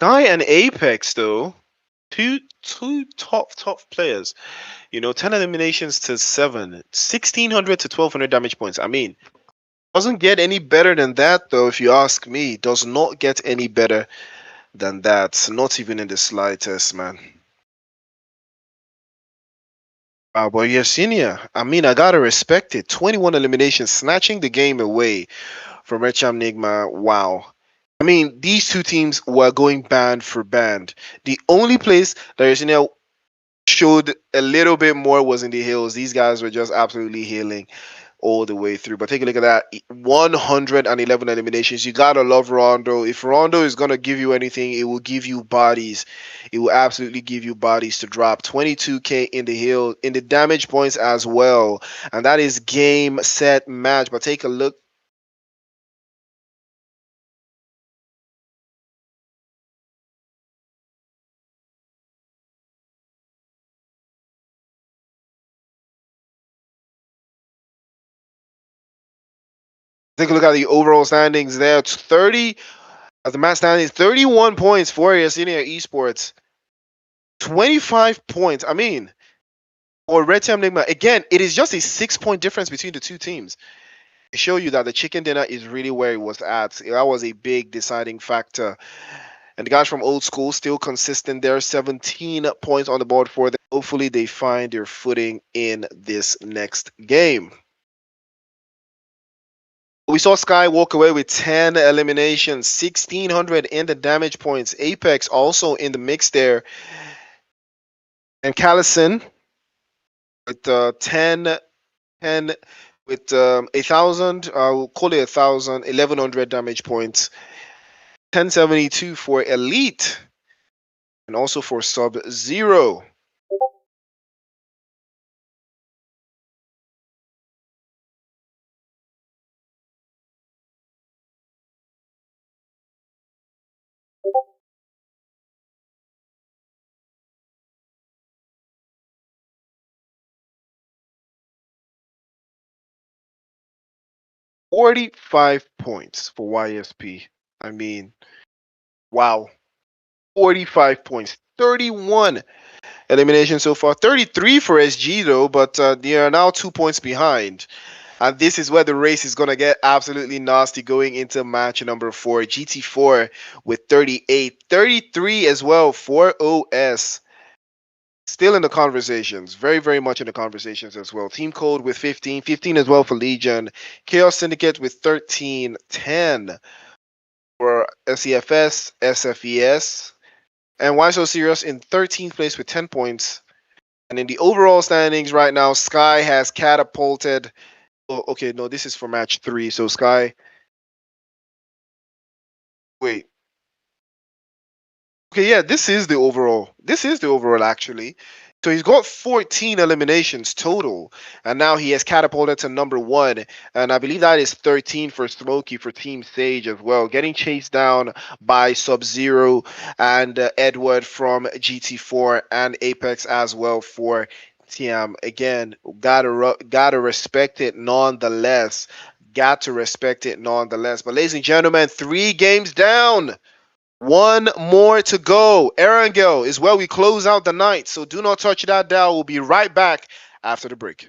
Sky and Apex though, two top players. 10 eliminations to 7, 1600 to 1200 damage points. I mean, doesn't get any better than that, though, if you ask me. Does not get any better than that. Not even in the slightest, man. Wow, but Yersinia, I mean, I gotta respect it. 21 eliminations, snatching the game away from Recham Nigma. Wow. I mean, these two teams were going band for band. The only place that Yersinia showed a little bit more was in the hills. These guys were just absolutely healing all the way through. But take a look at that, 111 eliminations. You gotta love Rondo. If Rondo is gonna give you anything, it will give you bodies. It will absolutely give you bodies to drop. 22k in the hill, in the damage points as well, and that is game, set, match. But take a look. Take a look at the overall standings there. It's 30. The match standings, 31 points for Senior Esports. 25 points. I mean, or Red Team Nigma. Again, it is just a 6 point difference between the two teams. Show you that the chicken dinner is really where it was at. That was a big deciding factor. And the guys from old school still consistent there. 17 points on the board for them. Hopefully they find their footing in this next game. We saw Sky walk away with 10 eliminations, 1600 in the damage points. Apex also in the mix there. And Callison with 10 with 1,000, I'll call it 1,000, 1,100 damage points. 1072 for Elite, and also for Sub Zero. $45 for YSP. I mean, wow. 45 points. 31 eliminations so far. 33 for SG though, but they are now 2 points behind. And this is where the race is going to get absolutely nasty going into match number 4. GT4 with 38. 33 as well for OS. Still in the conversations. Very, very much in the conversations as well. Team Code with 15. 15 as well for Legion. Chaos Syndicate with 13. 10 for SEFS, SFES. And Why So Serious in 13th place with 10 points. And in the overall standings right now, Sky has catapulted. Oh, okay, no, this is for match 3. So Sky, wait. Okay, yeah, this is the overall. This is the overall actually. So he's got 14 eliminations total, and now he has catapulted to number 1, and I believe that is 13 for Smokey for Team Sage as well, getting chased down by Sub-Zero and Edward from GT4 and Apex as well for TM. Again, gotta respect it nonetheless. Got to respect it nonetheless. But ladies and gentlemen, 3 games down. One more to go. Erangel is where we close out the night. So do not touch that dial. We'll be right back after the break.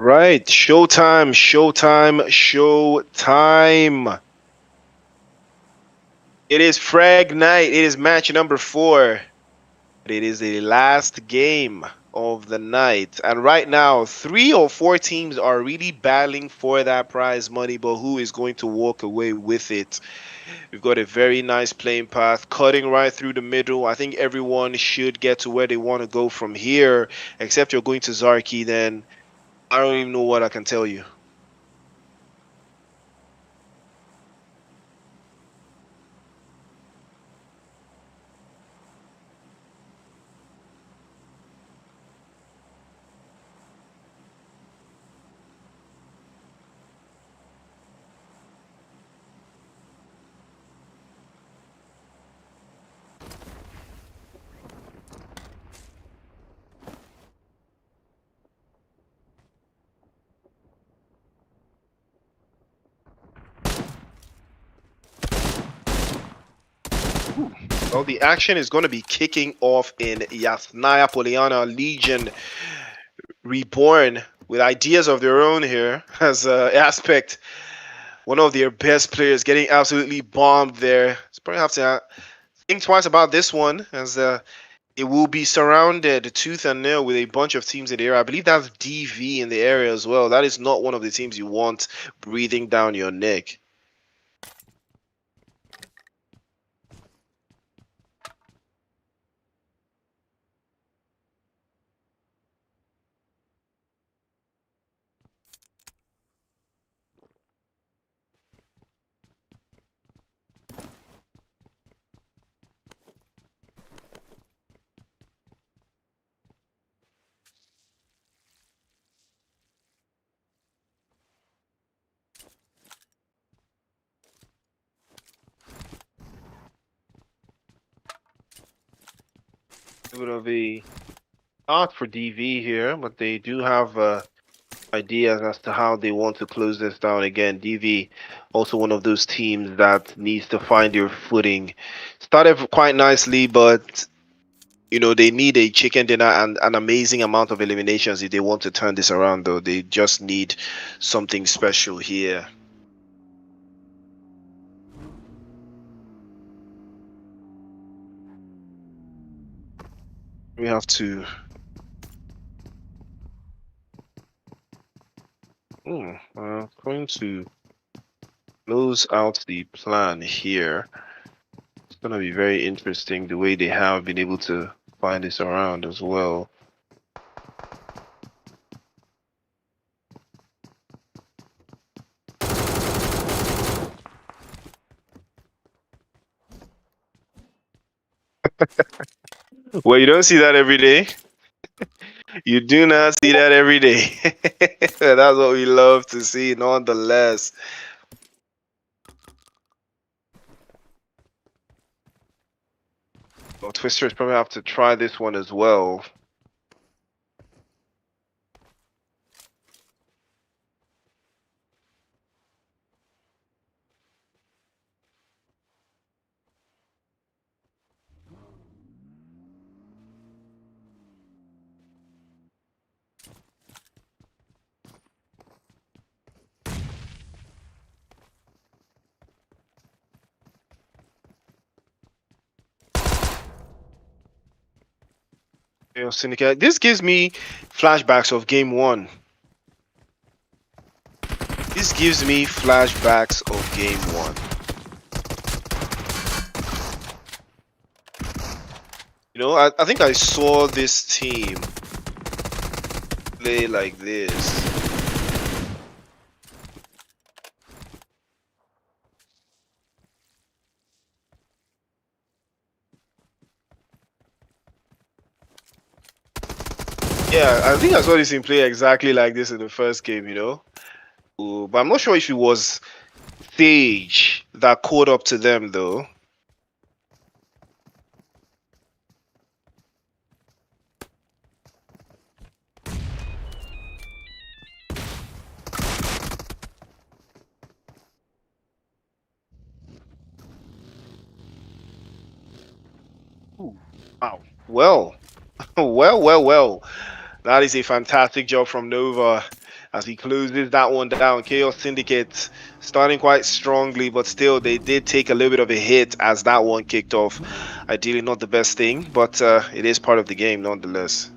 Right, showtime, showtime, showtime. It is Frag night. It is match number 4. It is the last game of the night. And right now, 3 or 4 teams are really battling for that prize money, but who is going to walk away with it? We've got a very nice playing path, cutting right through the middle. I think everyone should get to where they want to go from here, except you're going to Zarki, then I don't even know what I can tell you. Well, the action is going to be kicking off in Yasnaya Poliana Legion Reborn with ideas of their own here as Aspect, one of their best players, getting absolutely bombed there. So probably have to think twice about this one as it will be surrounded tooth and nail with a bunch of teams in the area. I believe that's DV in the area as well. That is not one of the teams you want breathing down your neck. A bit of a start for DV here, but they do have ideas as to how they want to close this down. Again, DV also one of those teams that needs to find their footing. Started quite nicely, but you know they need a chicken dinner and an amazing amount of eliminations if they want to turn this around. Though they just need something special here. We have to. Going to close out the plan here. It's gonna be very interesting the way they have been able to find this around as well. Well, you don't see that every day. You do not see that every day. That's what we love to see, nonetheless. Well, Twisters probably have to try this one as well. You know, Syndicate. This gives me flashbacks of game 1. This gives me flashbacks of game 1. You know, I think I saw this team play like this. Yeah, I think I saw this team play exactly like this in the first game, you know. Ooh, but I'm not sure if it was Sage that caught up to them though. Ooh, wow. Well, well. That is a fantastic job from Nova. as he closes that one down. Chaos Syndicate starting quite strongly, but still they did take a little bit of a hit as that one kicked off. Ideally not the best thing, but it is part of the game nonetheless.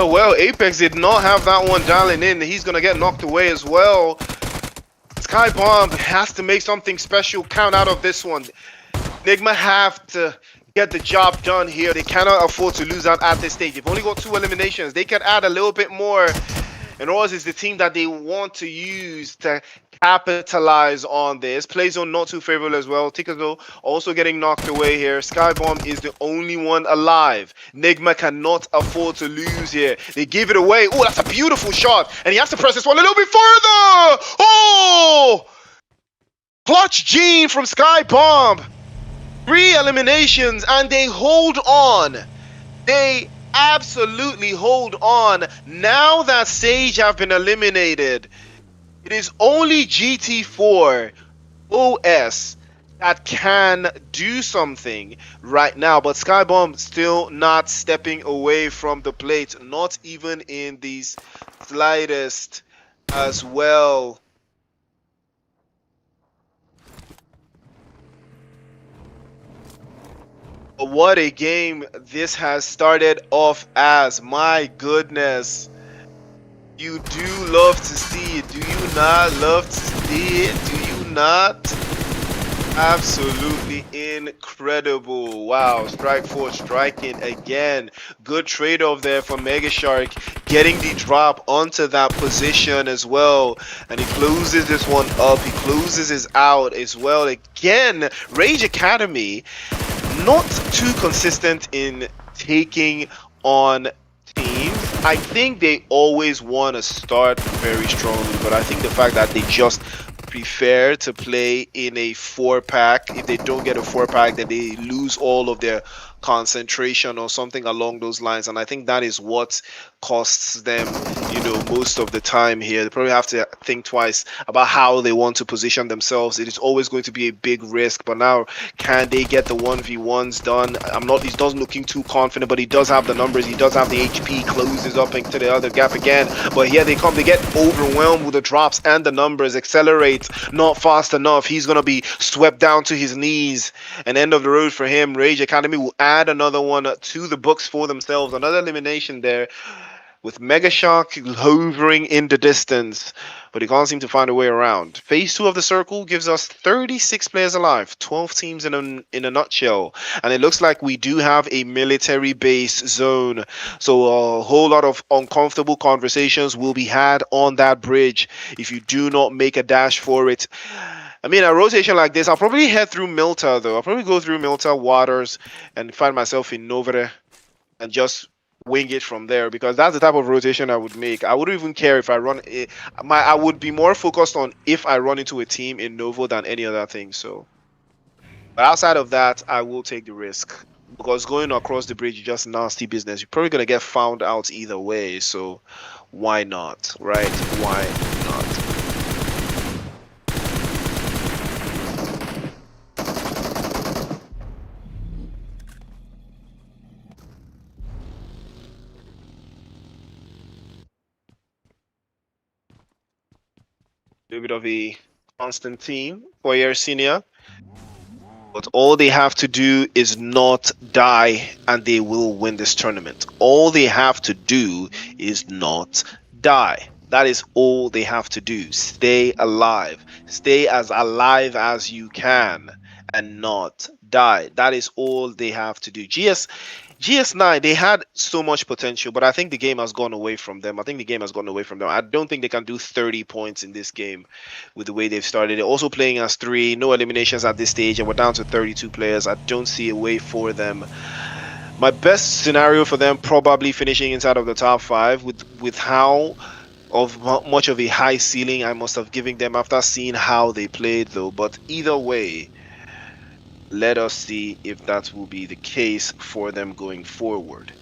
Well, Apex did not have that one dialing in. He's going to get knocked away as well. Sky Bomb has to make something special count out of this one. Nigma have to get the job done here. They cannot afford to lose out at this stage. They've only got 2 eliminations. They can add a little bit more. And Oz is the team that they want to use to capitalize on this. Play zone not too favorable as well. Tikazo also getting knocked away here. Skybomb is the only one alive. Nigma cannot afford to lose here. They give it away. Oh, that's a beautiful shot. And he has to press this one a little bit further. Oh! Clutch Gene from Skybomb. 3 eliminations and they hold on. They absolutely hold on. Now that Sage have been eliminated, it is only GT4 OS that can do something right now. But Skybomb still not stepping away from the plate, not even in the slightest as well. What a game this has started off as. My goodness. You do love to see it. Do you not love to see it? Do you not? Absolutely incredible. Wow. Strike Force striking again. Good trade-off there for Mega Shark. Getting the drop onto that position as well. And he closes this one up. He closes his out as well. Again, Rage Academy not too consistent in taking on teams. I think they always want to start very strongly, but I think the fact that they just prefer to play in a 4-pack, if they don't get a 4-pack, then they lose all of their concentration or something along those lines. And I think that is what costs them, you know, most of the time here. They probably have to think twice about how they want to position themselves. It is always going to be a big risk, but now can they get the 1v1s done? He doesn't looking too confident, but he does have the numbers, he does have the HP, closes up into the other gap again. But here they come, they get overwhelmed with the drops and the numbers, accelerates not fast enough. He's gonna be swept down to his knees, and end of the road for him. Rage Academy will add another one to the books for themselves. Another elimination there, with Mega Shark hovering in the distance, but he can't seem to find a way around. Phase 2 of the circle gives us 36 players alive, 12 teams in a nutshell, and it looks like we do have a military base zone, so a whole lot of uncomfortable conversations will be had on that bridge if you do not make a dash for it. I mean, a rotation like this, I'll probably head through Milta though. I'll probably go through Milta, Waters, and find myself in Novare and just wing it from there, because that's the type of rotation I would make. I wouldn't even care if I run I would be more focused on if I run into a team in Novo than any other thing. So, but outside of that, I will take the risk, because going across the bridge is just nasty business. You're probably gonna get found out either way, so why not, right? Why not? A little bit of a constant team for Yersinia. But all they have to do is not die and they will win this tournament. All they have to do is not die. That is all they have to do. Stay alive. Stay as alive as you can and not die. That is all they have to do. GS9, they had so much potential, but I think the game has gone away from them. I don't think they can do 30 points in this game with the way they've started. They're also playing as 3, no eliminations at this stage, and we're down to 32 players. I don't see a way for them. My best scenario for them, probably finishing inside of the top 5 with how of much of a high ceiling I must have given them after seeing how they played, though. But either way, let us see if that will be the case for them going forward.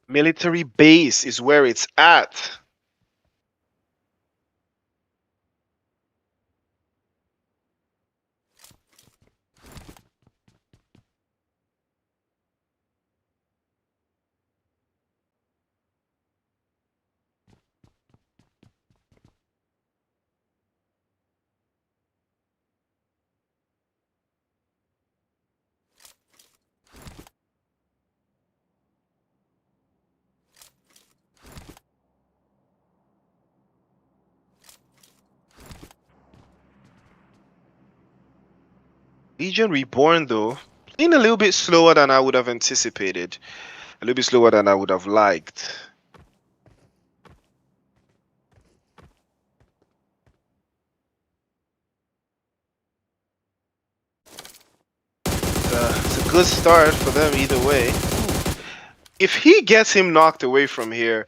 Military base is where it's at. Legion Reborn, though, playing a little bit slower than I would have anticipated. A little bit slower than I would have liked. It's a good start for them either way. If he gets him knocked away from here,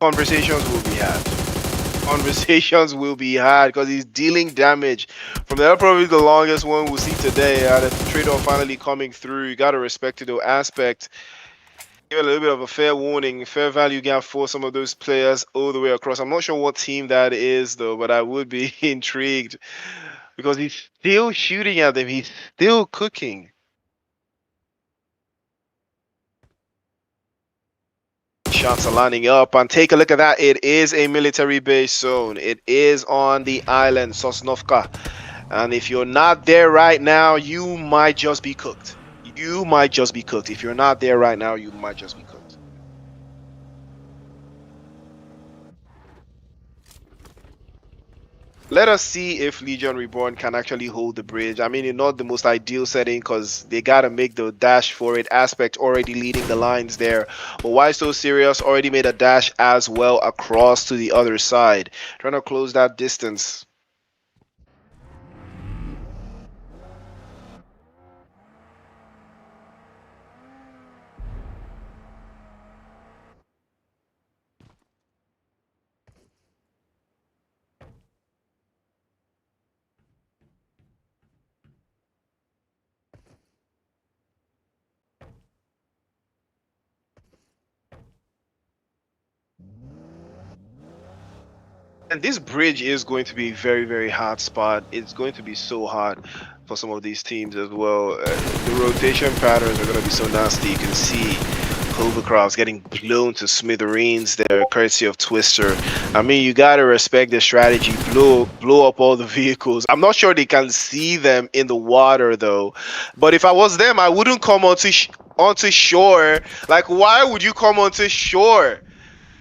conversations will be had. Conversations will be had because he's dealing damage. From there, probably the longest one we'll see today. The trade-off finally coming through. You gotta respect it, though. Aspect. Give a little bit of a fair warning, fair value gap for some of those players all the way across. I'm not sure what team that is, though, but I would be intrigued because he's still shooting at them. He's still cooking. Shots are lining up, and take a look at that. It is a military base zone. It is on the island, Sosnovka. And if you're not there right now, you might just be cooked. You might just be cooked. If you're not there right now, you might just be cooked. Let us see if Legion Reborn can actually hold the bridge. I mean, it's not the most ideal setting because they got to make the dash for it. Aspect already leading the lines there. But why so serious? Already made a dash as well across to the other side. Trying to close that distance. And this bridge is going to be a very, very hard spot. It's going to be so hard for some of these teams as well. The rotation patterns are going to be so nasty. You can see Hovercrafts getting blown to smithereens there, courtesy of Twister. I mean, you got to respect the strategy. Blow up all the vehicles. I'm not sure they can see them in the water, though. But if I was them, I wouldn't come onto shore. Like, why would you come onto shore?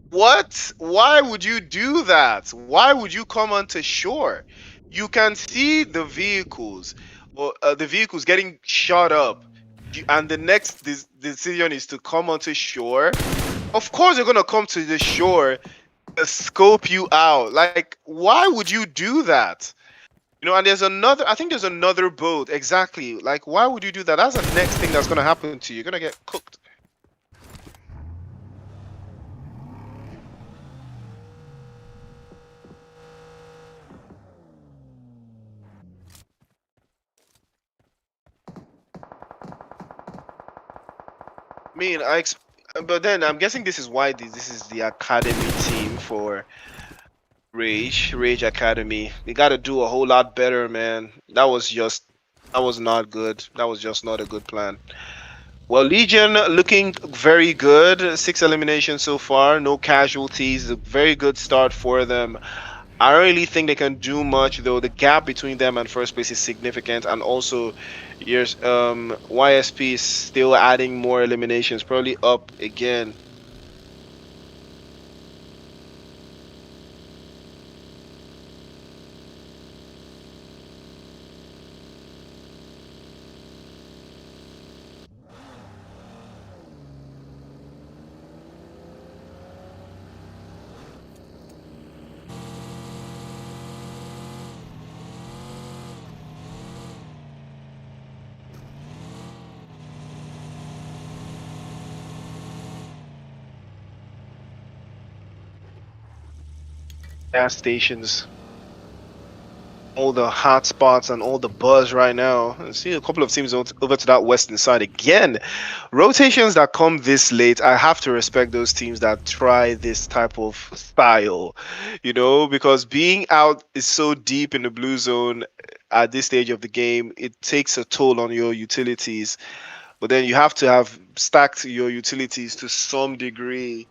What? Why would you do that? Why would you come onto shore? You can see the vehicles, or the vehicles getting shot up, and the next decision is to come onto shore. Of course, they're gonna come to the shore to scope you out. Like, why would you do that? You know, and there's another. I think there's another boat. Exactly. Like, why would you do that? That's the next thing that's gonna happen to you. You're gonna get cooked. I mean, but then I'm guessing this is why this is the academy team for Rage Academy. They got to do a whole lot better, man. That was not good. That was just not a good plan. Well, Legion looking very good. 6 eliminations so far, no casualties. A very good start for them. I don't really think they can do much though. The gap between them and first place is significant, and also, years YSP is still adding more eliminations, probably up again. Gas stations, all the hot spots and all the buzz right now. I see a couple of teams over to that western side again. Rotations that come this late, I have to respect those teams that try this type of style, because being out is so deep in the blue zone at this stage of the game, it takes a toll on your utilities. But then you have to have stacked your utilities to some degree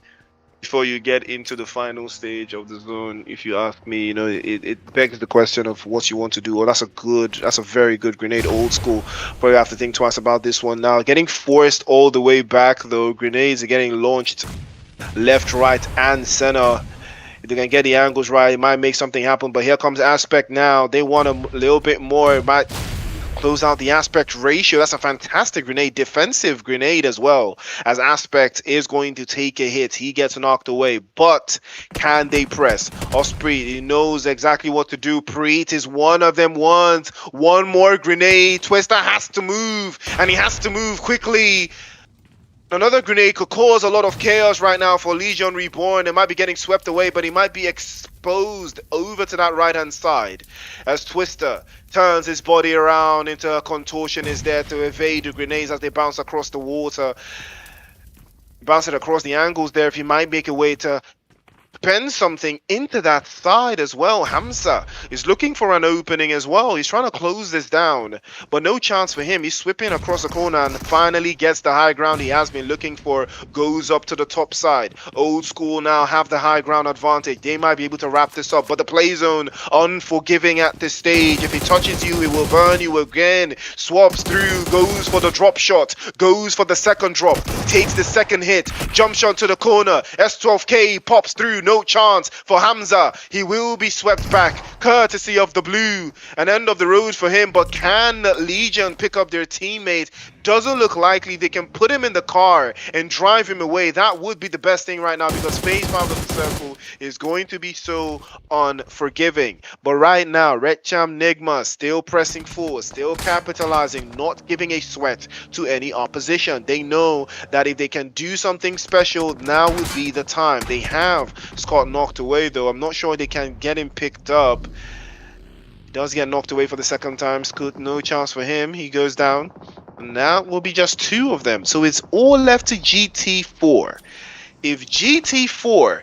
before you get into the final stage of the zone. If you ask me, it begs the question of what you want to do. Well, that's a very good grenade, old school. Probably have to think twice about this one now. Getting forced all the way back though. Grenades are getting launched left, right, and center. If they can get the angles right, it might make something happen. But here comes Aspect now. They want a little bit more. It might close out the Aspect ratio. That's a fantastic grenade, defensive grenade as well, as Aspect is going to take a hit. He gets knocked away, but can they press? Osprey, he knows exactly what to do. Preet is one of them ones. One more grenade. Twister has to move, and he has to move quickly. Another grenade could cause a lot of chaos right now for Legion Reborn. It might be getting swept away, but he might be exposed over to that right-hand side as Twister turns his body around into a contortionist there to evade the grenades as they bounce across the water. Bounce it across the angles there if he might make a way to pen something into that side as well. Hamza is looking for an opening as well. He's trying to close this down, but no chance for him. He's sweeping across the corner and finally gets the high ground he has been looking for. Goes up to the top side. Old school now have the high ground advantage. They might be able to wrap this up, but the play zone unforgiving at this stage. If he touches you, it will burn you again. Swaps through, goes for the drop shot, goes for the second drop, takes the second hit, jump shot to the corner. S12K pops through. No chance for Hamza. He will be swept back, courtesy of the blue. An end of the road for him, but can Legion pick up their teammate? Doesn't look likely. They can put him in the car and drive him away. That would be the best thing right now, because phase 5 of the circle is going to be so unforgiving. But right now, Redcham Nigma still pressing forward, still capitalizing, not giving a sweat to any opposition. They know that if they can do something special, now would be the time. They have Scott knocked away though. I'm not sure they can get him picked up. He does get knocked away for the second time. Scoot, no chance for him. He goes down. And that will be just 2 of them. So it's all left to GT4. If GT4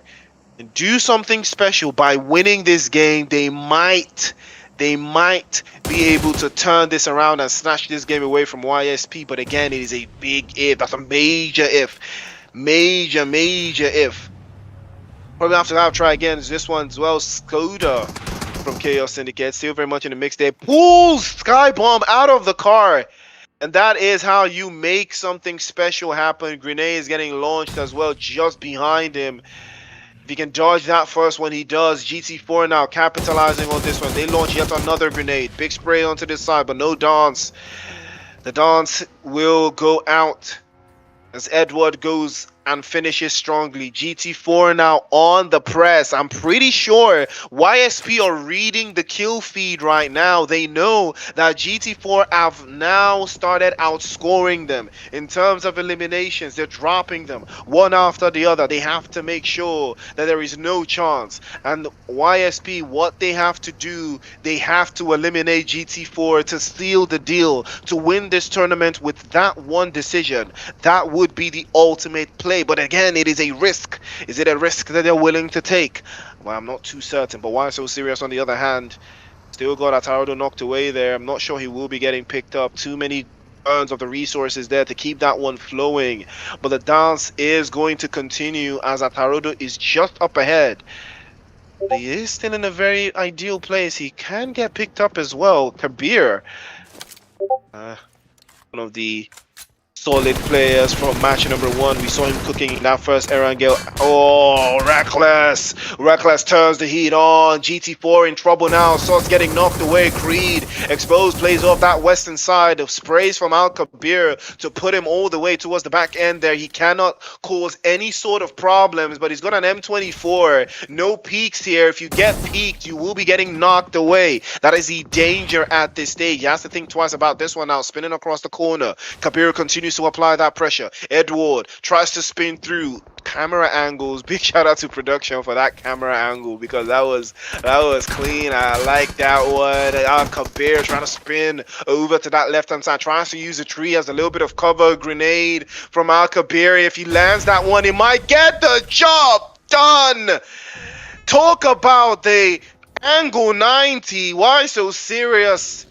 do something special by winning this game, they might be able to turn this around and snatch this game away from YSP. But again, it is a big if. That's a major if. Major if. Probably have to try again. This one as well. Skoda from Chaos Syndicate, still very much in the mix there. Pulls Skybomb out of the car. And that is how you make something special happen. Grenade is getting launched as well just behind him. If he can dodge that first one, he does. GT4 now capitalizing on this one. They launch yet another grenade. Big spray onto this side, but no dance. The dance will go out as Edward goes and finishes strongly. GT4 now on the press. I'm pretty sure YSP are reading the kill feed right now. They know that GT4 have now started outscoring them in terms of eliminations. They're dropping them one after the other. They have to make sure that there is no chance. And YSP, what they have to do, they have to eliminate GT4 to seal the deal, to win this tournament with that one decision. That would be the ultimate play. But again, it is a risk. Is it a risk that they're willing to take? Well, I'm not too certain. But why so serious on the other hand? Still got Atarodo knocked away there. I'm not sure he will be getting picked up. Too many tons of the resources there to keep that one flowing. But the dance is going to continue as Atarodo is just up ahead. He is still in a very ideal place. He can get picked up as well. Kabir, one of the solid players from match number one. We saw him cooking in that first Erangel. Oh, Reckless! Reckless turns the heat on. GT4 in trouble now. Sauce getting knocked away. Creed exposed, plays off that western side of sprays from Al Kabir to put him all the way towards the back end there. He cannot cause any sort of problems, but he's got an M24. No peaks here. If you get peaked, you will be getting knocked away. That is the danger at this stage. He has to think twice about this one now. Spinning across the corner. Kabir continues to apply that pressure. Edward tries to spin through. Camera angles. Big shout out to production for that camera angle because that was clean. I like that one. Kabir trying to spin over to that left hand side, tries to use the tree as a little bit of cover. Grenade from Al Kabir. If he lands that one, he might get the job done. Talk about the angle 90. Why so serious?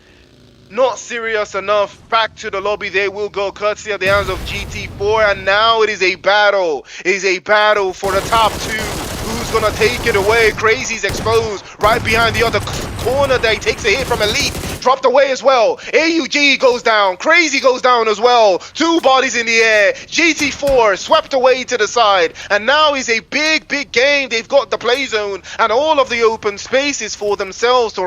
Not serious enough. Back to the lobby they will go, courtesy of the hands of GT4, and now it is a battle. It is a battle for the top two. Who's gonna take it away? Crazy's exposed right behind the other corner there. He takes a hit from Elite. Dropped away as well. AUG goes down. Crazy goes down as well. Two bodies in the air. GT4 swept away to the side. And now is a big game. They've got the play zone and all of the open spaces for themselves to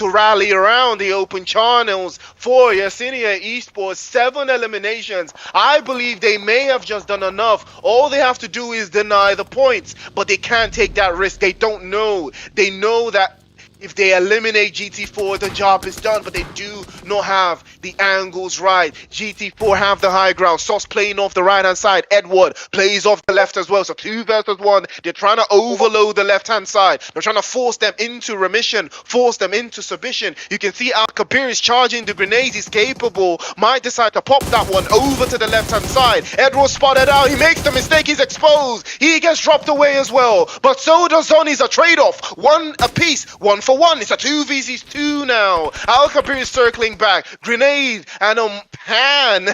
rally around the open channels for Yesenia Esports. 7 eliminations. I believe they may have just done enough. All they have to do is deny the points. But they can't take that risk. They don't know. They know that if they eliminate GT4, the job is done, but they do not have the angles right. GT4 have the high ground. Sauce playing off the right-hand side. Edward plays off the left as well. So 2 versus 1. They're trying to overload the left-hand side. They're trying to force them into remission, force them into submission. You can see Al Kabir is charging the grenades. He's capable. Might decide to pop that one over to the left-hand side. Edward spotted out. He makes the mistake. He's exposed. He gets dropped away as well. But so does Zonny's a trade-off. One apiece. One for one. It's a 2 vs 2 now. Al Kabir is circling back. Grenade and pan.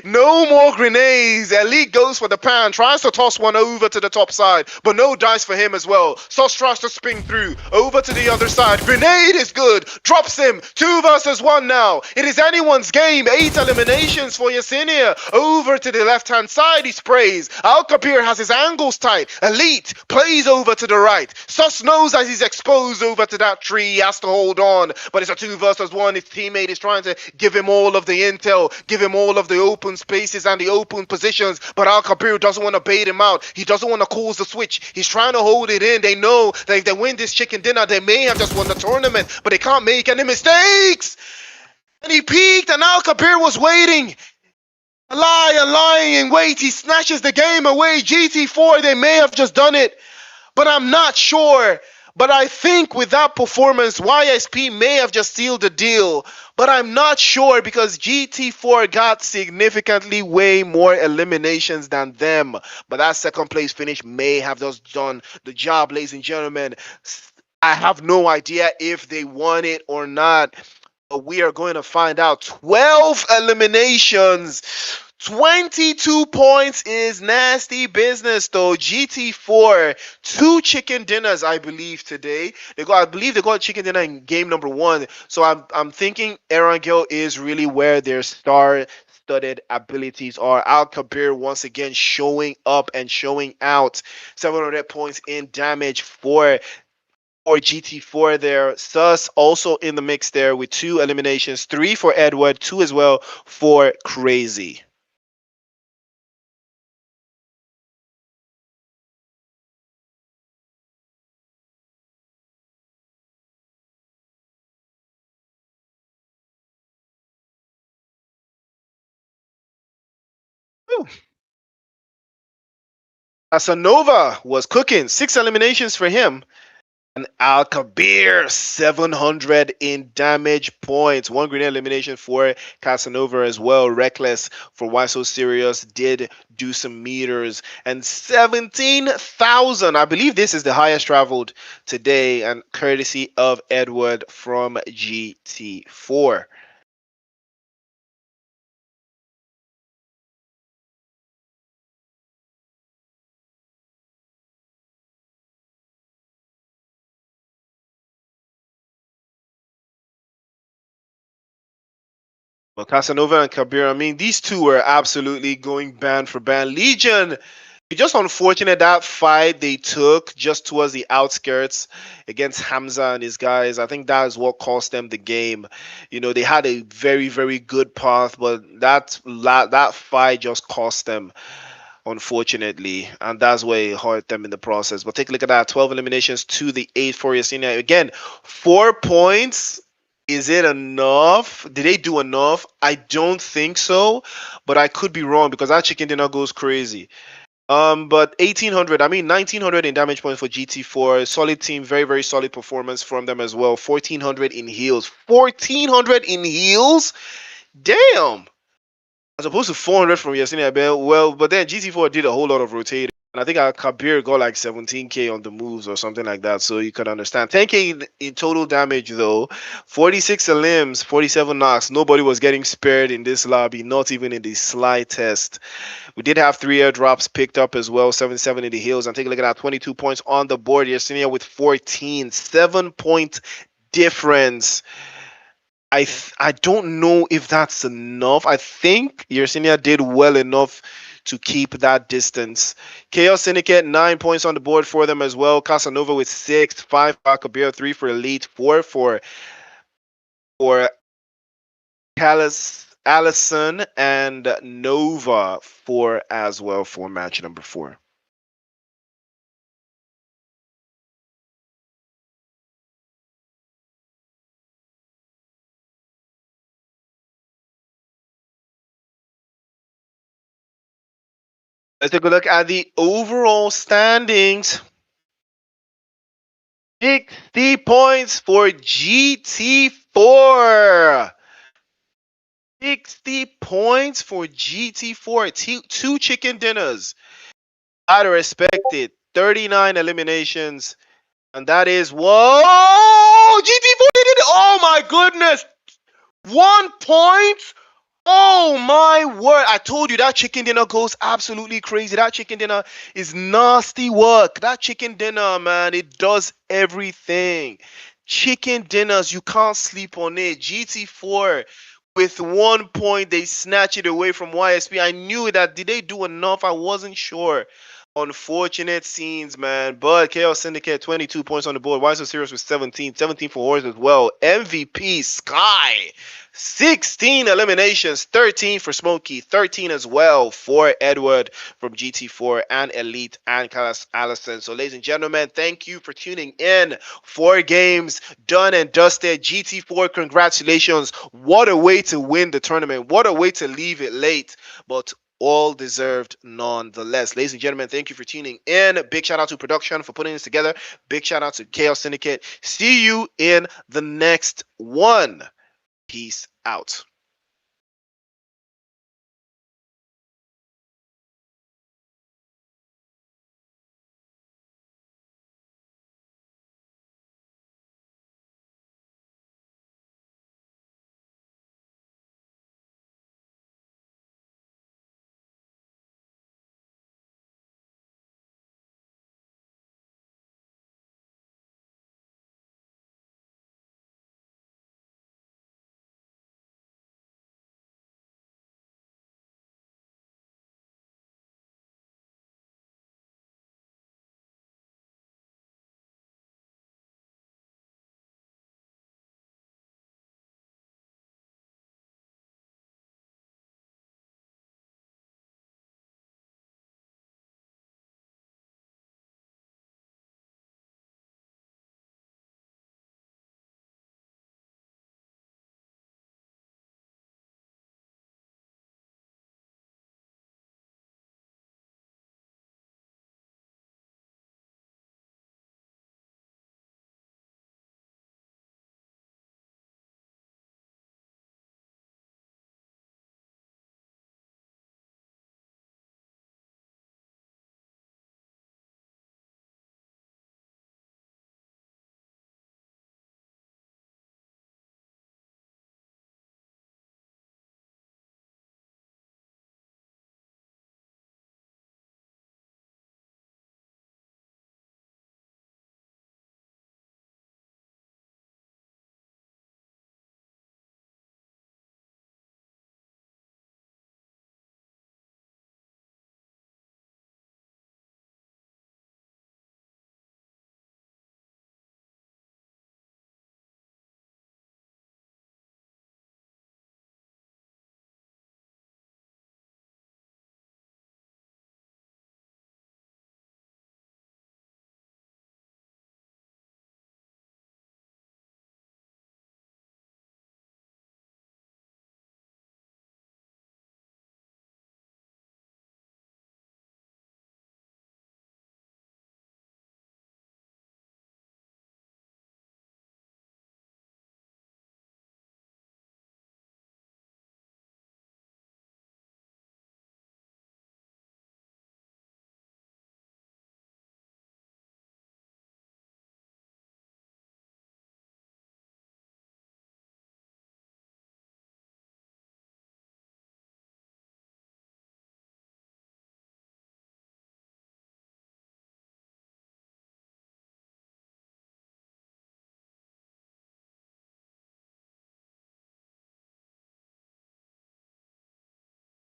No more grenades. Elite goes for the pan. Tries to toss one over to the top side. But no dice for him as well. Sauce tries to spin through. Over to the other side. Grenade is good. Drops him. 2 versus 1 now. It is anyone's game. 8 eliminations for Yesenia. Over to the left-hand side. He sprays. Al Kabir has his angles tight. Elite plays over to the right. Sauce knows as he's exposed over to that tree. He has to hold on, but it's a 2 versus 1. His teammate is trying to give him all of the intel, give him all of the open spaces and the open positions, but Al Kabir doesn't want to bait him out. He doesn't want to cause the switch. He's trying to hold it in. They know that if they win this chicken dinner, they may have just won the tournament, but they can't make any mistakes. And he peeked, and Al Kabir was waiting. Lying in wait. He snatches the game away. GT4, they may have just done it, but I'm not sure. But I think with that performance, YSP may have just sealed the deal. But I'm not sure because GT4 got significantly way more eliminations than them. But that second place finish may have just done the job, ladies and gentlemen. I have no idea if they won it or not. But we are going to find out. 12 eliminations. 22 points is nasty business though. GT4, 2 chicken dinners I believe today. I believe they got chicken dinner in game number 1. So I'm thinking Erangel is really where their star-studded abilities are. Al Kabir once again showing up and showing out. 700 points in damage for GT4 there. Sus also in the mix there with 2 eliminations, 3 for Edward, 2 as well for Crazy. Casanova was cooking. 6 eliminations for him. And Al Kabir, 700 in damage points. 1 grenade elimination for Casanova as well. Reckless for Why So Serious did do some meters. And 17,000. I believe this is the highest traveled today. And courtesy of Edward from GT4. Well, Casanova and Kabir, I mean, these two were absolutely going band for band. Legion, it's just unfortunate that fight they took just towards the outskirts against Hamza and his guys. I think that is what cost them the game. You know, they had a very, very good path, but that fight just cost them, unfortunately, and that's where it hurt them in the process. But take a look at that: 12 eliminations to the 8 for Yesenia. Again, 4 points. Is it enough? Did they do enough? I don't think so, but I could be wrong because that chicken dinner goes crazy. But 1800, I mean 1900 in damage points for GT4. Solid team, very, very solid performance from them as well. 1400 in heals. 1400 in heals? Damn! As opposed to 400 from Yesenia Bell. Well, but then GT4 did a whole lot of rotating. And I think Kabir got like 17k on the moves or something like that, so you could understand. 10k in total damage though, 46 limbs, 47 knocks. Nobody was getting spared in this lobby, not even in the slightest. We did have 3 airdrops picked up as well, 77 in the hills. And take a look at that, 22 points on the board. Yesenia with 14, 7-point difference. I don't know if that's enough. I think Yersinia did well enough to keep that distance. Chaos Syndicate, 9 points on the board for them as well. Casanova with 6, 5 for Kabir, 3 for Elite, 4 for Allison, and Nova 4 as well for match number 4. Let's take a look at the overall standings. 60 points for GT4. 60 points for GT4. Two chicken dinners. Out of respected. 39 eliminations. And that is, whoa! GT4 did it! Oh my goodness! 1 point? Oh my word. I told you that chicken dinner goes absolutely crazy. That chicken dinner is nasty work. That chicken dinner, man, it does everything. Chicken dinners, you can't sleep on it. GT4 with 1 point, they snatch it away from YSP. I knew that. Did they do enough? I wasn't sure. Unfortunate scenes, man. But Chaos Syndicate, 22 points on the board. Why So Serious with 17. 17 for Horse as well. MVP Sky, 16 eliminations. 13 for Smokey. 13 as well for Edward from GT4 and Elite and Allison. So, ladies and gentlemen, thank you for tuning in. 4 games done and dusted. GT4, congratulations. What a way to win the tournament. What a way to leave it late. But all deserved nonetheless. Ladies and gentlemen, thank you for tuning in. Big shout out to production for putting this together. Big shout out to Chaos Syndicate. See you in the next one. Peace out.